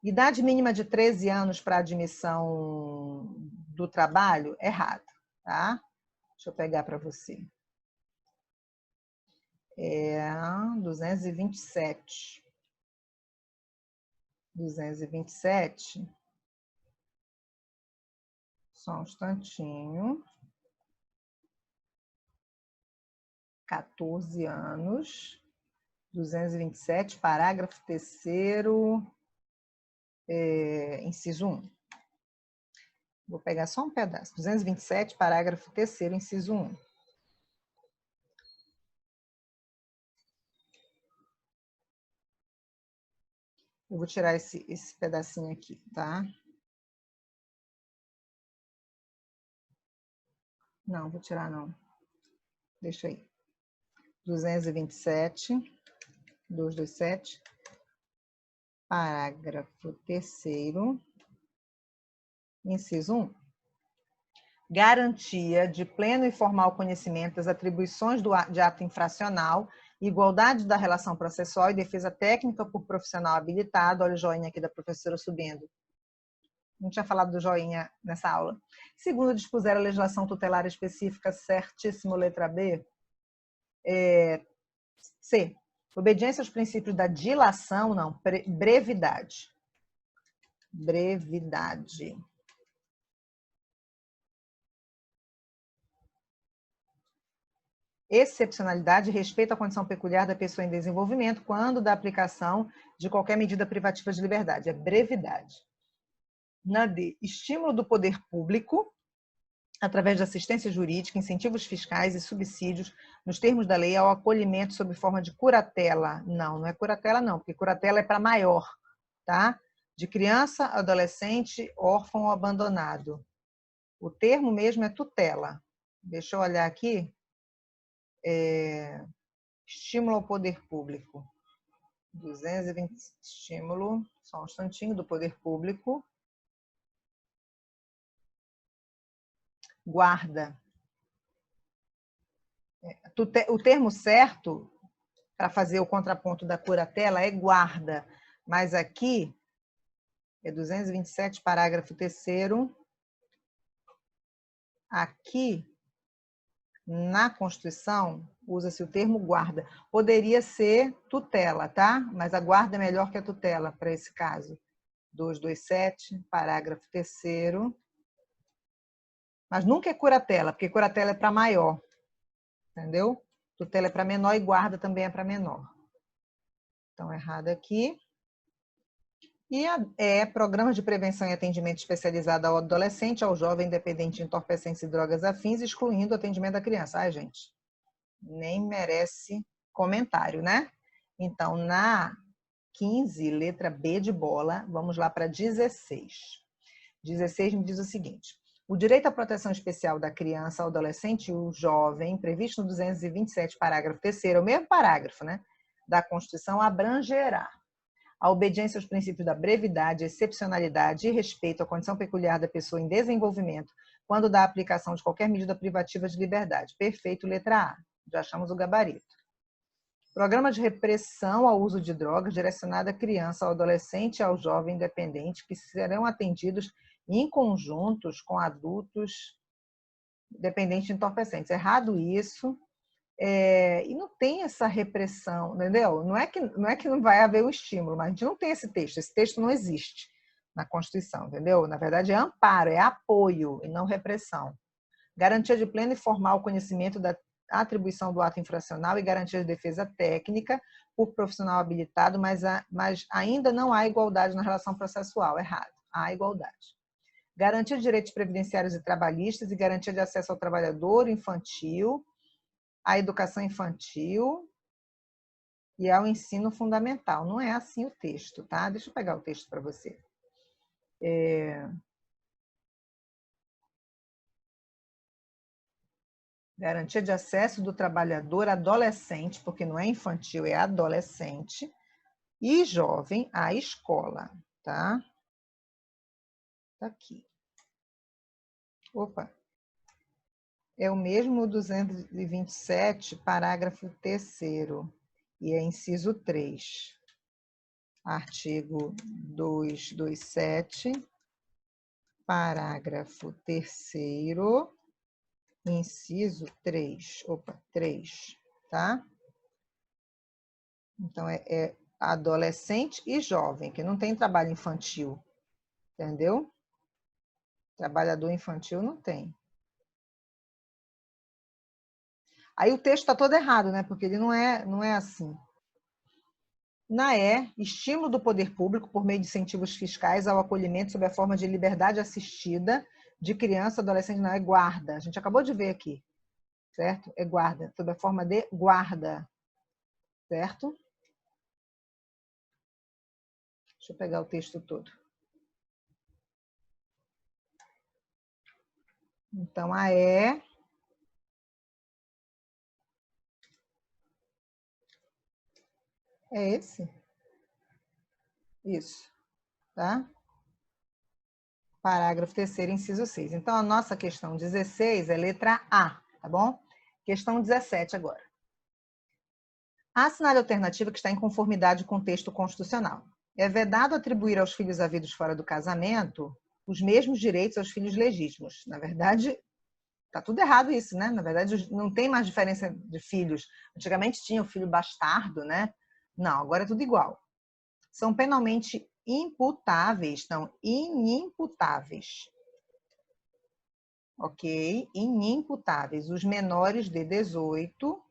Idade mínima de 13 anos para admissão do trabalho? Errado, tá? Deixa eu pegar para você. É 227. 227. Só um instantinho. 14 anos. 227, parágrafo 3º, inciso 1. Vou pegar só um pedaço. 227, parágrafo 3º, inciso 1. Eu vou tirar esse pedacinho aqui, tá? Não, vou tirar não. Deixa aí. 227, 227, parágrafo 3º, inciso 1. Garantia de pleno e formal conhecimento das atribuições de ato infracional, igualdade da relação processual e defesa técnica por profissional habilitado. Olha o joinha aqui da professora subindo. Não tinha falado do joinha nessa aula. Segundo dispuser a legislação tutelar específica, certíssimo, letra B. C. Obediência aos princípios da dilação, não, brevidade. Brevidade. Excepcionalidade e respeito à condição peculiar da pessoa em desenvolvimento quando da aplicação de qualquer medida privativa de liberdade. É brevidade. Na D, estímulo do poder público através de assistência jurídica, incentivos fiscais e subsídios nos termos da lei ao acolhimento sob forma de curatela. Não, não é curatela não, porque curatela é para maior, tá? De criança, adolescente, órfão ou abandonado. O termo mesmo é tutela. Deixa eu olhar aqui. Estímulo ao poder público. 220, estímulo, só um instantinho, do poder público. Guarda. O termo certo para fazer o contraponto da curatela é guarda, mas aqui é 227, parágrafo 3º. Aqui, na Constituição, usa-se o termo guarda. Poderia ser tutela, tá? Mas a guarda é melhor que a tutela para esse caso. 227, parágrafo 3º. Mas nunca é curatela, porque curatela é para maior. Entendeu? Tutela é para menor e guarda também é para menor. Então, errado aqui. E programa de prevenção e atendimento especializado ao adolescente, ao jovem dependente de entorpecentes e drogas afins, excluindo o atendimento da criança. Ai, gente, nem merece comentário, né? Então, na 15, letra B de bola, vamos lá para 16. 16 me diz o seguinte: o direito à proteção especial da criança, ao adolescente e o jovem, previsto no 227, parágrafo 3º, é o mesmo parágrafo, né, da Constituição, abrangerá a obediência aos princípios da brevidade, excepcionalidade e respeito à condição peculiar da pessoa em desenvolvimento, quando da aplicação de qualquer medida privativa de liberdade. Perfeito, letra A. Já achamos o gabarito. Programa de repressão ao uso de drogas direcionado à criança, ao adolescente e ao jovem dependente, que serão atendidos em conjuntos com adultos dependentes de entorpecentes. Errado isso. E não tem essa repressão, entendeu? Não é que não vai haver o estímulo, mas a gente não tem esse texto. Esse texto não existe na Constituição, entendeu? Na verdade, é amparo, é apoio e não repressão. Garantia de pleno e formal conhecimento da atribuição do ato infracional e garantia de defesa técnica por profissional habilitado, mas ainda não há igualdade na relação processual. Errado. Há igualdade. Garantia de direitos previdenciários e trabalhistas e garantia de acesso ao trabalhador infantil, à educação infantil e ao ensino fundamental. Não é assim o texto, tá? Deixa eu pegar o texto para você. Garantia de acesso do trabalhador adolescente, porque não é infantil, é adolescente, e jovem à escola, tá? Tá aqui. Opa. É o mesmo 227, parágrafo 3º, e é inciso 3. Artigo 227, parágrafo 3º, inciso 3. Opa, 3, tá? Então, é adolescente e jovem, que não tem trabalho infantil, entendeu? Trabalhador infantil não tem. Aí o texto está todo errado, né? Porque ele não é assim. Na estímulo do poder público por meio de incentivos fiscais ao acolhimento sob a forma de liberdade assistida de criança, adolescente, não, é guarda. A gente acabou de ver aqui, certo? É guarda, sob a forma de guarda, certo? Deixa eu pegar o texto todo. Então, é esse? Isso, tá? Parágrafo 3º, inciso 6. Então, a nossa questão 16 é letra A, tá bom? Questão 17 agora. A assinale alternativa que está em conformidade com o texto constitucional. É vedado atribuir aos filhos havidos fora do casamento os mesmos direitos aos filhos legítimos. Na verdade, está tudo errado isso, né? Na verdade, não tem mais diferença de filhos. Antigamente tinha o filho bastardo, né? Não, agora é tudo igual. São penalmente imputáveis, não, inimputáveis. Ok? Inimputáveis. Os menores de 18,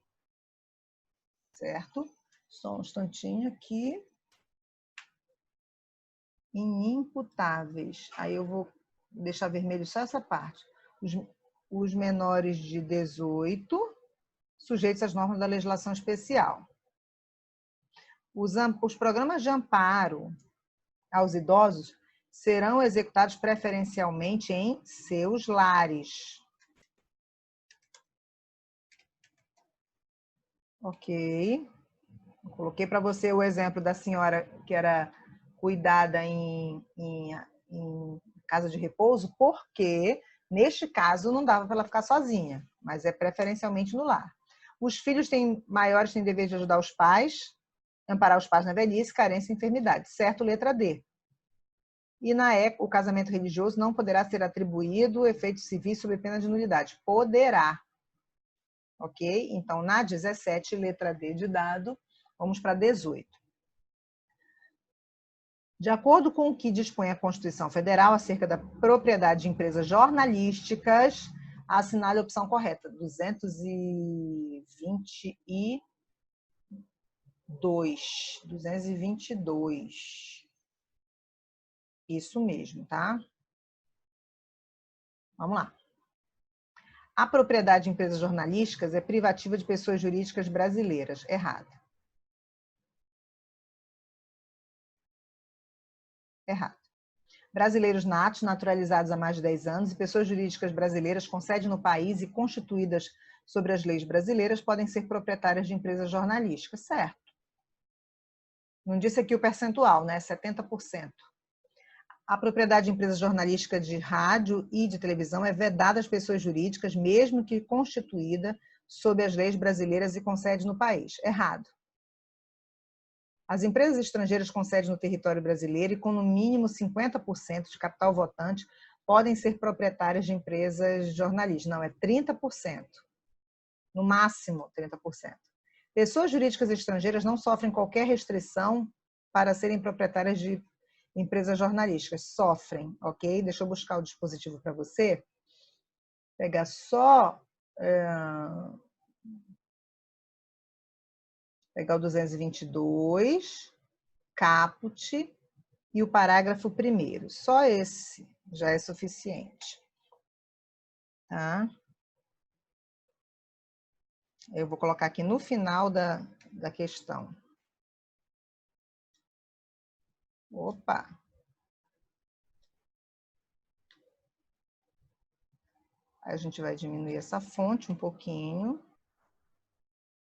certo? Só um instantinho aqui. Inimputáveis. Aí eu vou deixar vermelho só essa parte. Os menores de 18, sujeitos às normas da legislação especial. Os programas de amparo aos idosos serão executados preferencialmente em seus lares. Ok. Coloquei para você o exemplo da senhora que era cuidada em casa de repouso, porque neste caso não dava para ela ficar sozinha, mas é preferencialmente no lar. Os filhos maiores têm dever de ajudar os pais, amparar os pais na velhice, carência e enfermidade. Certo, letra D. E na o casamento religioso não poderá ser atribuído efeitos civis sob pena de nulidade. Poderá. Ok? Então, na 17, letra D de dado, vamos para 18. De acordo com o que dispõe a Constituição Federal acerca da propriedade de empresas jornalísticas, assinale a opção correta, 222. Isso mesmo, tá? Vamos lá. A propriedade de empresas jornalísticas é privativa de pessoas jurídicas brasileiras. Errado. Errado. Brasileiros natos, naturalizados há mais de 10 anos, e pessoas jurídicas brasileiras com sede no país e constituídas sobre as leis brasileiras podem ser proprietárias de empresas jornalísticas. Certo. Não disse aqui o percentual, né? 70%. A propriedade de empresa jornalística de rádio e de televisão é vedada às pessoas jurídicas, mesmo que constituída sob as leis brasileiras e com sede no país. Errado. As empresas estrangeiras com sede no território brasileiro e com no mínimo 50% de capital votante podem ser proprietárias de empresas jornalísticas. Não, é 30%. No máximo 30%. Pessoas jurídicas estrangeiras não sofrem qualquer restrição para serem proprietárias de empresas jornalísticas. Sofrem, ok? Deixa eu buscar o dispositivo para você. Pegar só... pegar o 222, caput, e o parágrafo 1º. Só esse já é suficiente. Tá? Eu vou colocar aqui no final da questão. Opa! Aí a gente vai diminuir essa fonte um pouquinho.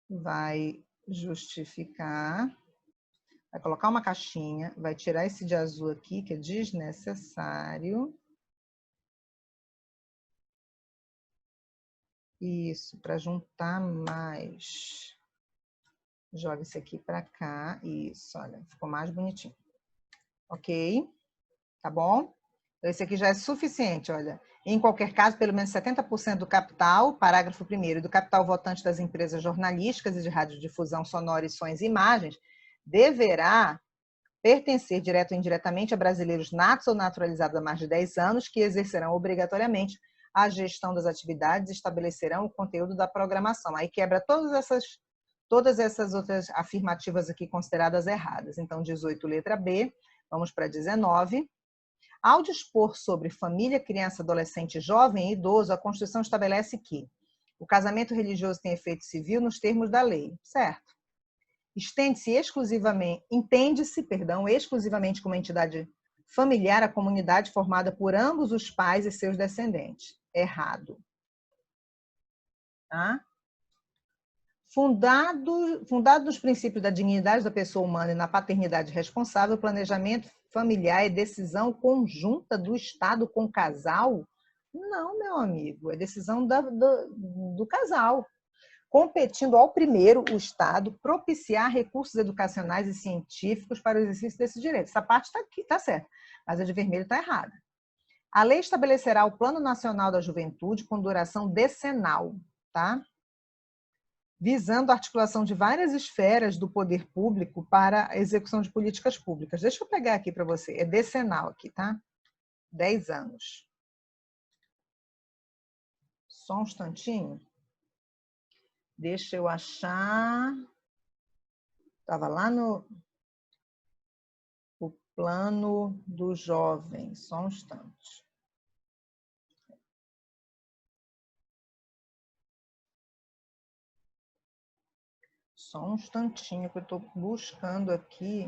Vai justificar. Vai colocar uma caixinha. Vai tirar esse de azul aqui, que é desnecessário. Isso, para juntar mais. Joga esse aqui para cá. Isso, olha, ficou mais bonitinho. Ok? Tá bom? Então, esse aqui já é suficiente, olha. Em qualquer caso, pelo menos 70% do capital, parágrafo 1º, do capital votante das empresas jornalísticas e de radiodifusão sonora e sons e imagens, deverá pertencer direto ou indiretamente a brasileiros natos ou naturalizados há mais de 10 anos, que exercerão obrigatoriamente a gestão das atividades e estabelecerão o conteúdo da programação. Aí quebra todas essas outras afirmativas aqui consideradas erradas. Então, 18, letra B. Vamos para 19. Ao dispor sobre família, criança, adolescente, jovem e idoso, a Constituição estabelece que o casamento religioso tem efeito civil nos termos da lei, certo? Entende-se, exclusivamente como entidade familiar a comunidade formada por ambos os pais e seus descendentes. Errado. Tá? Fundado nos princípios da dignidade da pessoa humana e na paternidade responsável, o planejamento familiar é decisão conjunta do Estado com o casal? Não, meu amigo, é decisão do casal. Competindo ao primeiro, o Estado, propiciar recursos educacionais e científicos para o exercício desse direito. Essa parte está aqui, está certa, mas a de vermelho está errada. A lei estabelecerá o Plano Nacional da Juventude com duração decenal, tá? Visando a articulação de várias esferas do poder público para a execução de políticas públicas. Deixa eu pegar aqui para você, é decenal aqui, tá? 10 anos. Só um instantinho. Deixa eu achar. Estava lá no o plano do jovem, só um instante. Só um instantinho que eu estou buscando aqui.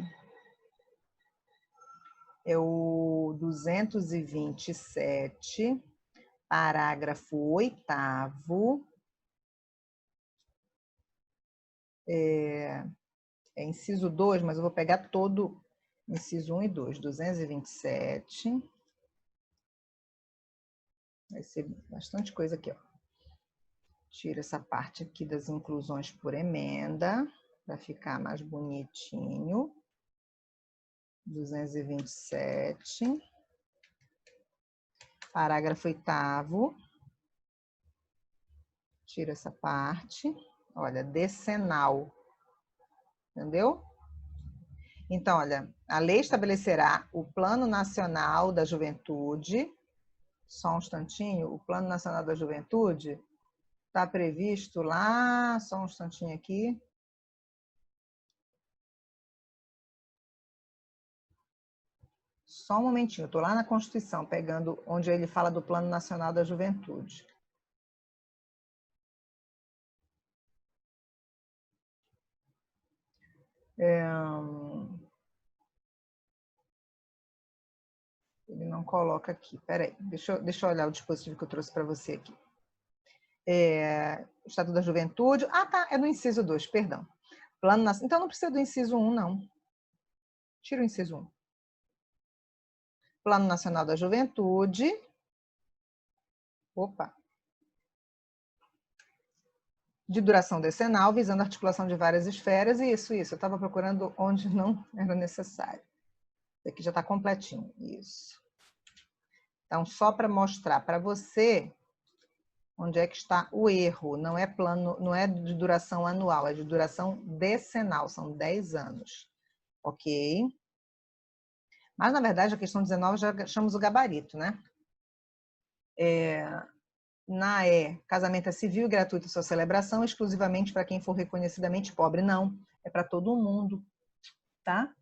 É o 227, parágrafo 8º. É inciso 2, mas eu vou pegar todo inciso 1 e 2. 227. Vai ser bastante coisa aqui, ó. Tira essa parte aqui das inclusões por emenda, para ficar mais bonitinho. 227. Parágrafo 8º. Tira essa parte. Olha, decenal. Entendeu? Então, olha, a lei estabelecerá o Plano Nacional da Juventude. Só um instantinho. O Plano Nacional da Juventude está previsto lá, só um instantinho aqui. Só um momentinho, eu estou lá na Constituição, pegando onde ele fala do Plano Nacional da Juventude. Ele não coloca aqui. Peraí, deixa eu olhar o dispositivo que eu trouxe para você aqui. Estatuto da Juventude. Ah, tá, é no inciso 2, perdão. Plano Nacional. Então não precisa do inciso 1, não. Tira o inciso 1. Plano Nacional da Juventude. Opa. De duração decenal, visando a articulação de várias esferas. Isso. Eu estava procurando onde não era necessário. Esse aqui já está completinho. Isso. Então, só para mostrar para você onde é que está o erro. Não é plano, não é de duração anual, é de duração decenal. São 10 anos. Ok? Mas, na verdade, a questão 19 já achamos o gabarito, né? Na casamento é civil e gratuito sua celebração, exclusivamente para quem for reconhecidamente pobre. Não, é para todo mundo, tá?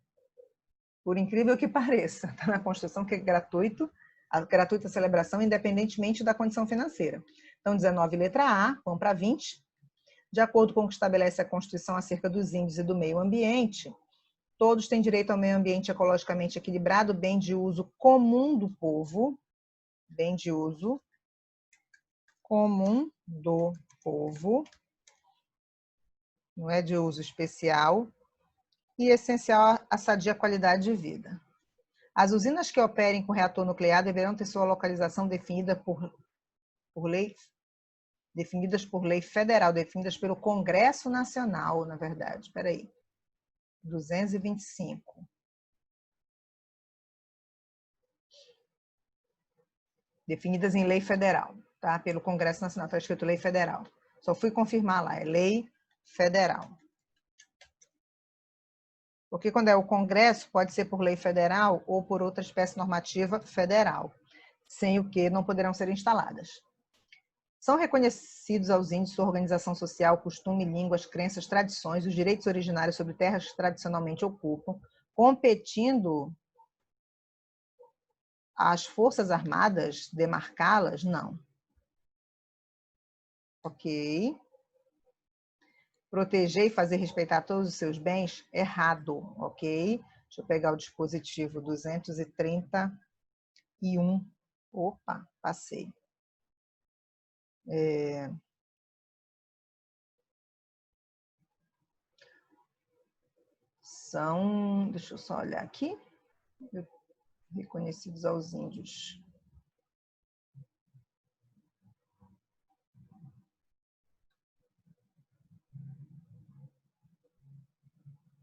Por incrível que pareça, está na Constituição que é gratuito, a gratuita celebração, independentemente da condição financeira. Então, 19, letra A, vamos para 20. De acordo com o que estabelece a Constituição acerca dos índios e do meio ambiente, todos têm direito ao meio ambiente ecologicamente equilibrado, bem de uso comum do povo, bem de uso comum do povo, não é de uso especial, e essencial à sadia qualidade de vida. As usinas que operem com reator nuclear deverão ter sua localização definida por lei, definidas por lei federal, definidas pelo Congresso Nacional, na verdade. Espera aí. 225. Definidas em lei federal, tá? Pelo Congresso Nacional, está escrito lei federal. Só fui confirmar lá, é lei federal. Porque quando é o Congresso, pode ser por lei federal ou por outra espécie normativa federal, sem o que não poderão ser instaladas. São reconhecidos aos índios sua organização social, costume, línguas, crenças, tradições, os direitos originários sobre terras que tradicionalmente ocupam, competindo às Forças Armadas demarcá-las? Não. Ok. Proteger e fazer respeitar todos os seus bens? Errado, ok? Deixa eu pegar o dispositivo 231. Opa, passei. São, deixa eu só olhar aqui, reconhecidos aos índios.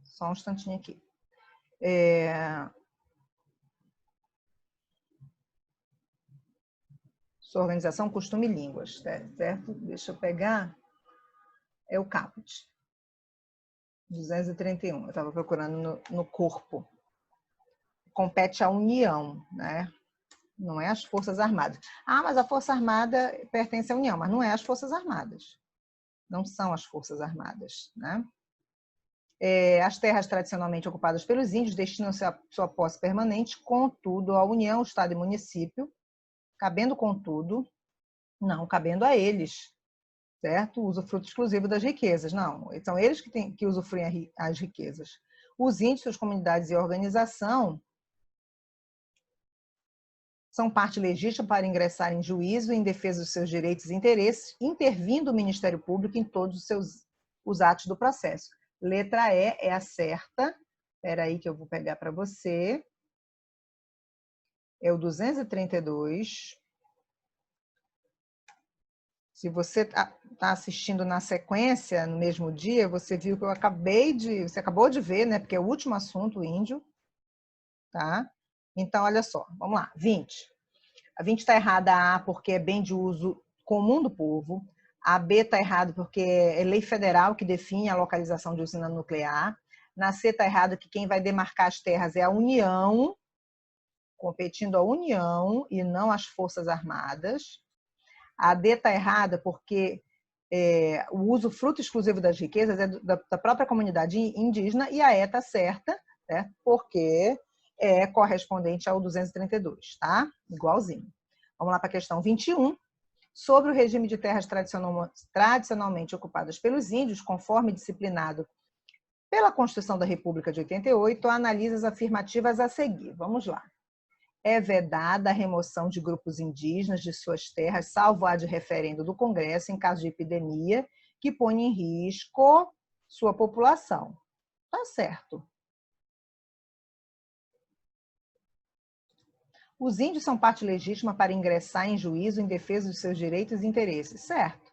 Só um instantinho aqui. Sua organização, costume e línguas, certo? Deixa eu pegar. É o caput. 231. Eu estava procurando no corpo. Compete à União, né? Não é às Forças Armadas. Ah, mas a Força Armada pertence à União, mas não é às Forças Armadas. Não são as Forças Armadas, né? As terras tradicionalmente ocupadas pelos índios destinam-se a sua posse permanente, contudo, à União, Estado e município, cabendo, contudo, não cabendo a eles, certo? O usufruto exclusivo das riquezas. Não, são eles que usufruem as riquezas. Os índios, suas comunidades e organização são parte legítima para ingressar em juízo em defesa dos seus direitos e interesses, intervindo o Ministério Público em todos os atos do processo. Letra E é a certa. Espera aí que eu vou pegar para você. É o 232. Se você está assistindo na sequência, no mesmo dia, você viu que você acabou de ver, né? Porque é o último assunto, o índio. Tá? Então, olha só, vamos lá. 20. A 20 está errada A, porque é bem de uso comum do povo. A B está errado porque é lei federal que define a localização de usina nuclear. Na C está errado que quem vai demarcar as terras é a União, competindo a União e não as Forças Armadas. A D está errada porque o uso fruto exclusivo das riquezas é da própria comunidade indígena. E a E está certa, né, porque é correspondente ao 232, tá? Igualzinho. Vamos lá para a questão 21. Sobre o regime de terras tradicionalmente ocupadas pelos índios, conforme disciplinado pela Constituição da República de 88, analisa as afirmativas a seguir. Vamos lá. É vedada a remoção de grupos indígenas de suas terras, salvo a de referendo do Congresso em caso de epidemia que ponha em risco sua população. Tá certo. Os índios são parte legítima para ingressar em juízo em defesa dos seus direitos e interesses. Certo.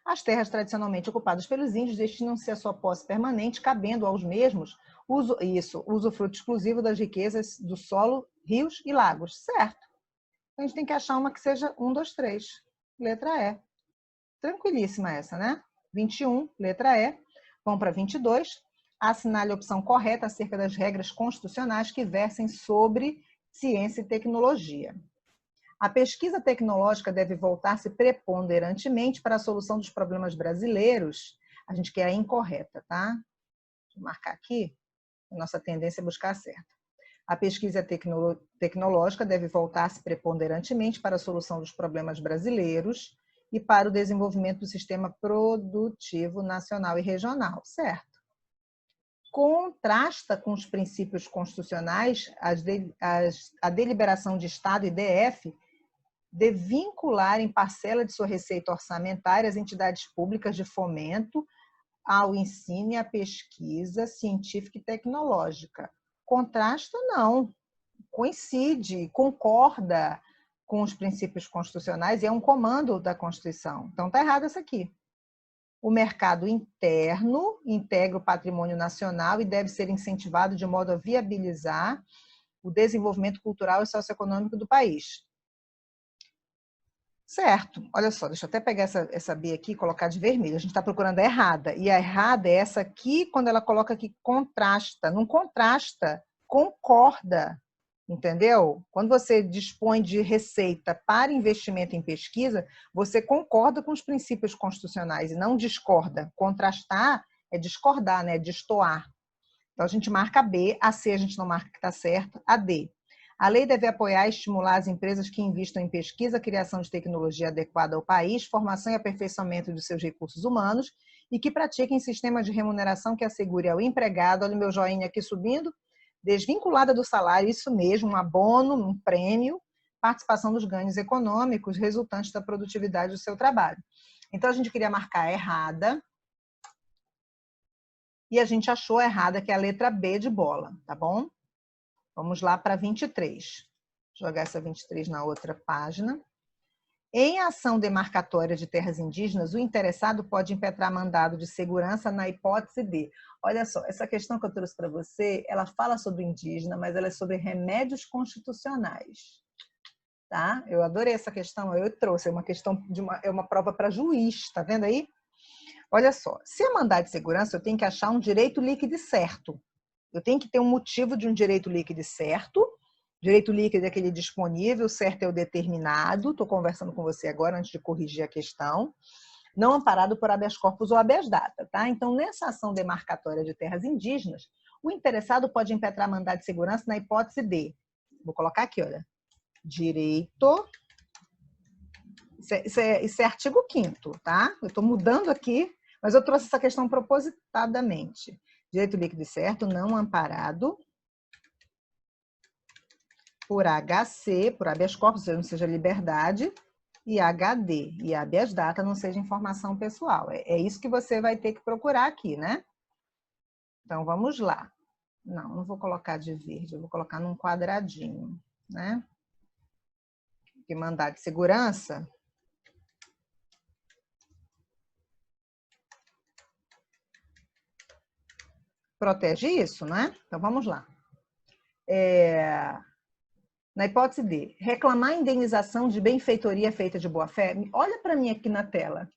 As terras tradicionalmente ocupadas pelos índios destinam-se à sua posse permanente, cabendo aos mesmos usufruto exclusivo das riquezas do solo, rios e lagos. Certo. Então, a gente tem que achar uma que seja 1, 2, 3. Letra E. Tranquilíssima essa, né? 21, letra E. Vamos para 22. Assinale a opção correta acerca das regras constitucionais que versem sobre ciência e tecnologia. A pesquisa tecnológica deve voltar-se preponderantemente para a solução dos problemas brasileiros. A gente quer a incorreta, tá? Vou marcar aqui. A nossa tendência é buscar a certa. A pesquisa tecnológica deve voltar-se preponderantemente para a solução dos problemas brasileiros e para o desenvolvimento do sistema produtivo nacional e regional. Certo. Contrasta com os princípios constitucionais a deliberação de Estado e DF de vincular em parcela de sua receita orçamentária as entidades públicas de fomento ao ensino e à pesquisa científica e tecnológica. Contrasta, não. Coincide, concorda com os princípios constitucionais e é um comando da Constituição. Então, está errado essa aqui. O mercado interno integra o patrimônio nacional e deve ser incentivado de modo a viabilizar o desenvolvimento cultural e socioeconômico do país. Certo. Olha só, deixa eu até pegar essa B aqui e colocar de vermelho. A gente está procurando a errada. E a errada é essa aqui, quando ela coloca aqui contrasta. Não contrasta, concorda. Entendeu? Quando você dispõe de receita para investimento em pesquisa, você concorda com os princípios constitucionais e não discorda. Contrastar é discordar, né? Destoar. Então, a gente marca a B, a C a gente não marca que está certo, a D. A lei deve apoiar e estimular as empresas que investam em pesquisa, criação de tecnologia adequada ao país, formação e aperfeiçoamento dos seus recursos humanos e que pratiquem sistema de remuneração que assegure ao empregado, olha o meu joinha aqui subindo, desvinculada do salário, isso mesmo, um abono, um prêmio, participação dos ganhos econômicos resultantes da produtividade do seu trabalho. Então, a gente queria marcar a errada e a gente achou a errada, que é a letra B de bola, tá bom? Vamos lá para 23. Vou jogar essa 23 na outra página. Em ação demarcatória de terras indígenas, o interessado pode impetrar mandado de segurança na hipótese de... Olha só, essa questão que eu trouxe para você, ela fala sobre indígena, mas ela é sobre remédios constitucionais. Tá? Eu adorei essa questão, eu trouxe, é uma questão é uma prova para juiz, tá vendo aí? Olha só, se é mandado de segurança, eu tenho que achar um direito líquido e certo. Eu tenho que ter um motivo de um direito líquido e certo. Direito líquido é aquele disponível, certo é o determinado. Estou conversando com você agora antes de corrigir a questão. Não amparado por habeas corpus ou habeas data. Tá? Então, nessa ação demarcatória de terras indígenas, o interessado pode impetrar mandado de segurança na hipótese de... Vou colocar aqui, olha. Direito... Isso é artigo 5º, tá? Eu estou mudando aqui, mas eu trouxe essa questão propositadamente. Direito líquido e certo, não amparado por HC, por habeas corpus, não seja liberdade, e HD, e habeas data não seja informação pessoal. É isso que você vai ter que procurar aqui, né? Então, vamos lá. Não vou colocar de verde, eu vou colocar num quadradinho, né? Porque mandado de segurança... protege isso, né? Então, vamos lá. Na hipótese D, reclamar indenização de benfeitoria feita de boa-fé. Olha para mim aqui na tela.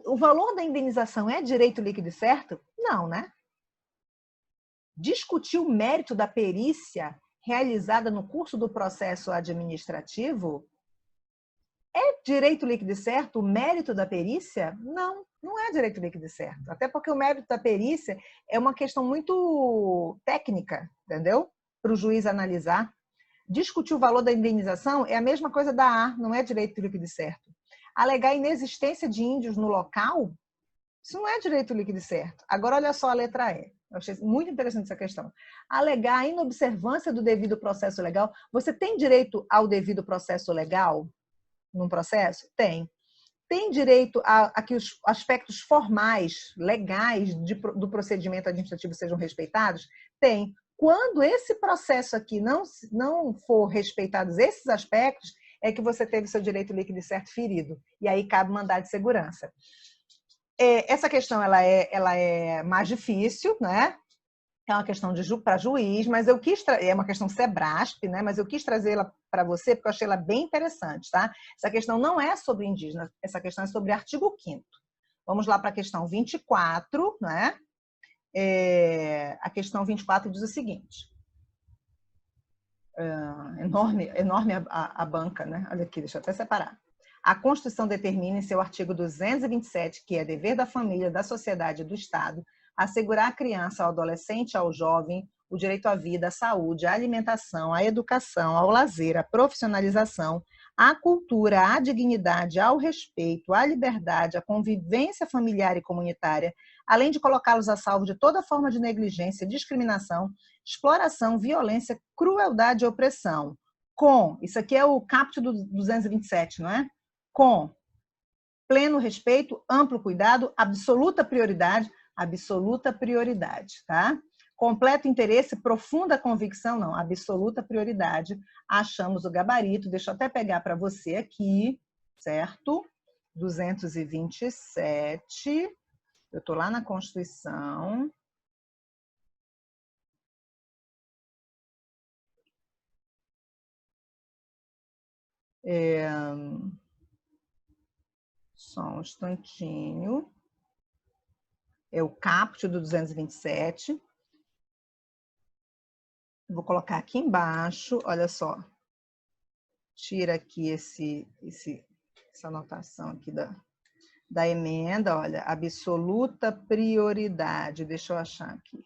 O valor da indenização é direito líquido e certo? Não, né? Discutir o mérito da perícia realizada no curso do processo administrativo é direito líquido e certo o mérito da perícia? Não, não é direito líquido e certo. Até porque o mérito da perícia é uma questão muito técnica, entendeu? Para o juiz analisar. Discutir o valor da indenização é a mesma coisa da A, não é direito líquido e certo. Alegar a inexistência de índios no local, isso não é direito líquido e certo. Agora, olha só a letra E. Eu achei muito interessante essa questão. Alegar a inobservância do devido processo legal. Você tem direito ao devido processo legal num processo? Tem. tem direito a que os aspectos formais, legais do procedimento administrativo sejam respeitados? Tem. Quando esse processo aqui não for respeitados esses aspectos, é que você teve seu direito líquido e certo ferido. E aí cabe mandado de segurança. Essa questão ela é mais difícil, né? É uma questão para juiz, mas eu quis é uma questão Sebrasp, né? Mas eu quis trazê-la para você porque eu achei ela bem interessante, tá? Essa questão não é sobre indígena, essa questão é sobre artigo 5º. Vamos lá para a questão 24, né? A questão 24 diz o seguinte. Enorme a banca, né? Olha aqui, deixa eu até separar. A Constituição determina em seu artigo 227 que é dever da família, da sociedade e do Estado assegurar à criança, ao adolescente, ao jovem, o direito à vida, à saúde, à alimentação, à educação, ao lazer, à profissionalização, à cultura, à dignidade, ao respeito, à liberdade, à convivência familiar e comunitária, além de colocá-los a salvo de toda forma de negligência, discriminação, exploração, violência, crueldade e opressão. Isso aqui é o caput do 227, não é? Com pleno respeito, amplo cuidado, absoluta prioridade, tá? Completo interesse, profunda convicção, não, absoluta prioridade. Achamos o gabarito, deixa eu até pegar para você aqui, certo? 227, eu estou lá na Constituição. Só um instantinho. É o caput do 227. Vou colocar aqui embaixo, olha só. Tira aqui essa anotação aqui da emenda, olha, absoluta prioridade. Deixa eu achar aqui.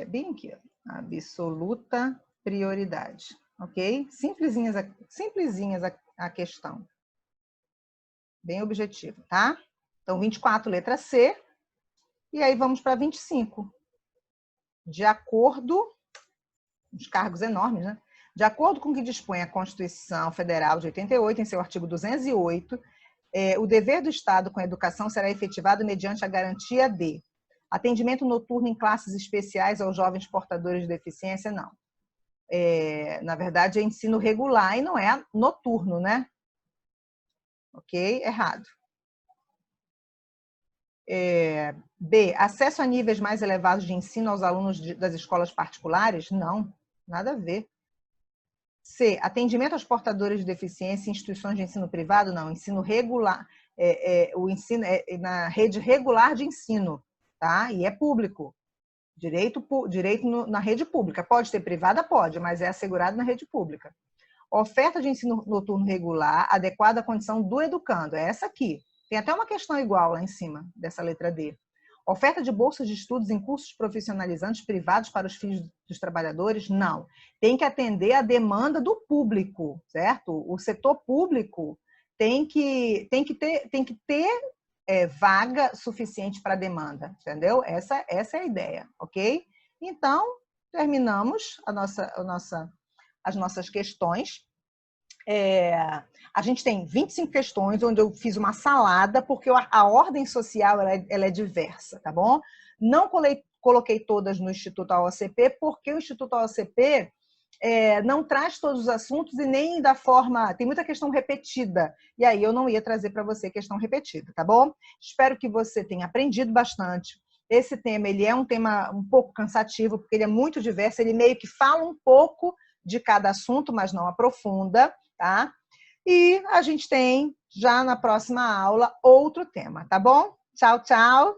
Bem aqui, ó, absoluta prioridade, ok? Simplesinhas a questão. Bem objetivo, tá? Então, 24, letra C. E aí vamos para 25. De acordo, os cargos enormes, né? De acordo com o que dispõe a Constituição Federal de 88, em seu artigo 208, o dever do Estado com a educação será efetivado mediante a garantia de atendimento noturno em classes especiais aos jovens portadores de deficiência, não. Na verdade, é ensino regular e não é noturno, né? Ok? Errado. B, acesso a níveis mais elevados de ensino aos alunos das escolas particulares? Não, nada a ver. C, atendimento aos portadores de deficiência em instituições de ensino privado? Não, ensino regular, o ensino é na rede regular de ensino, tá? E é público. Direito na rede pública. Pode ter privada? Pode, mas é assegurado na rede pública. Oferta de ensino noturno regular, adequada à condição do educando. É essa aqui. Tem até uma questão igual lá em cima, dessa letra D. Oferta de bolsas de estudos em cursos profissionalizantes privados para os filhos dos trabalhadores? Não. Tem que atender a demanda do público, certo? O setor público tem que ter vaga suficiente para a demanda, entendeu? Essa é a ideia, ok? Então, terminamos as nossas questões. A gente tem 25 questões, onde eu fiz uma salada, porque a ordem social ela é diversa, tá bom? Não coloquei todas no Instituto AOCP, porque o Instituto AOCP não traz todos os assuntos e nem da forma... Tem muita questão repetida, e aí eu não ia trazer para você questão repetida, tá bom? Espero que você tenha aprendido bastante. Esse tema, ele é um tema um pouco cansativo, porque ele é muito diverso, ele meio que fala um pouco de cada assunto, mas não aprofunda, tá? E a gente tem, já na próxima aula, outro tema, tá bom? Tchau, tchau!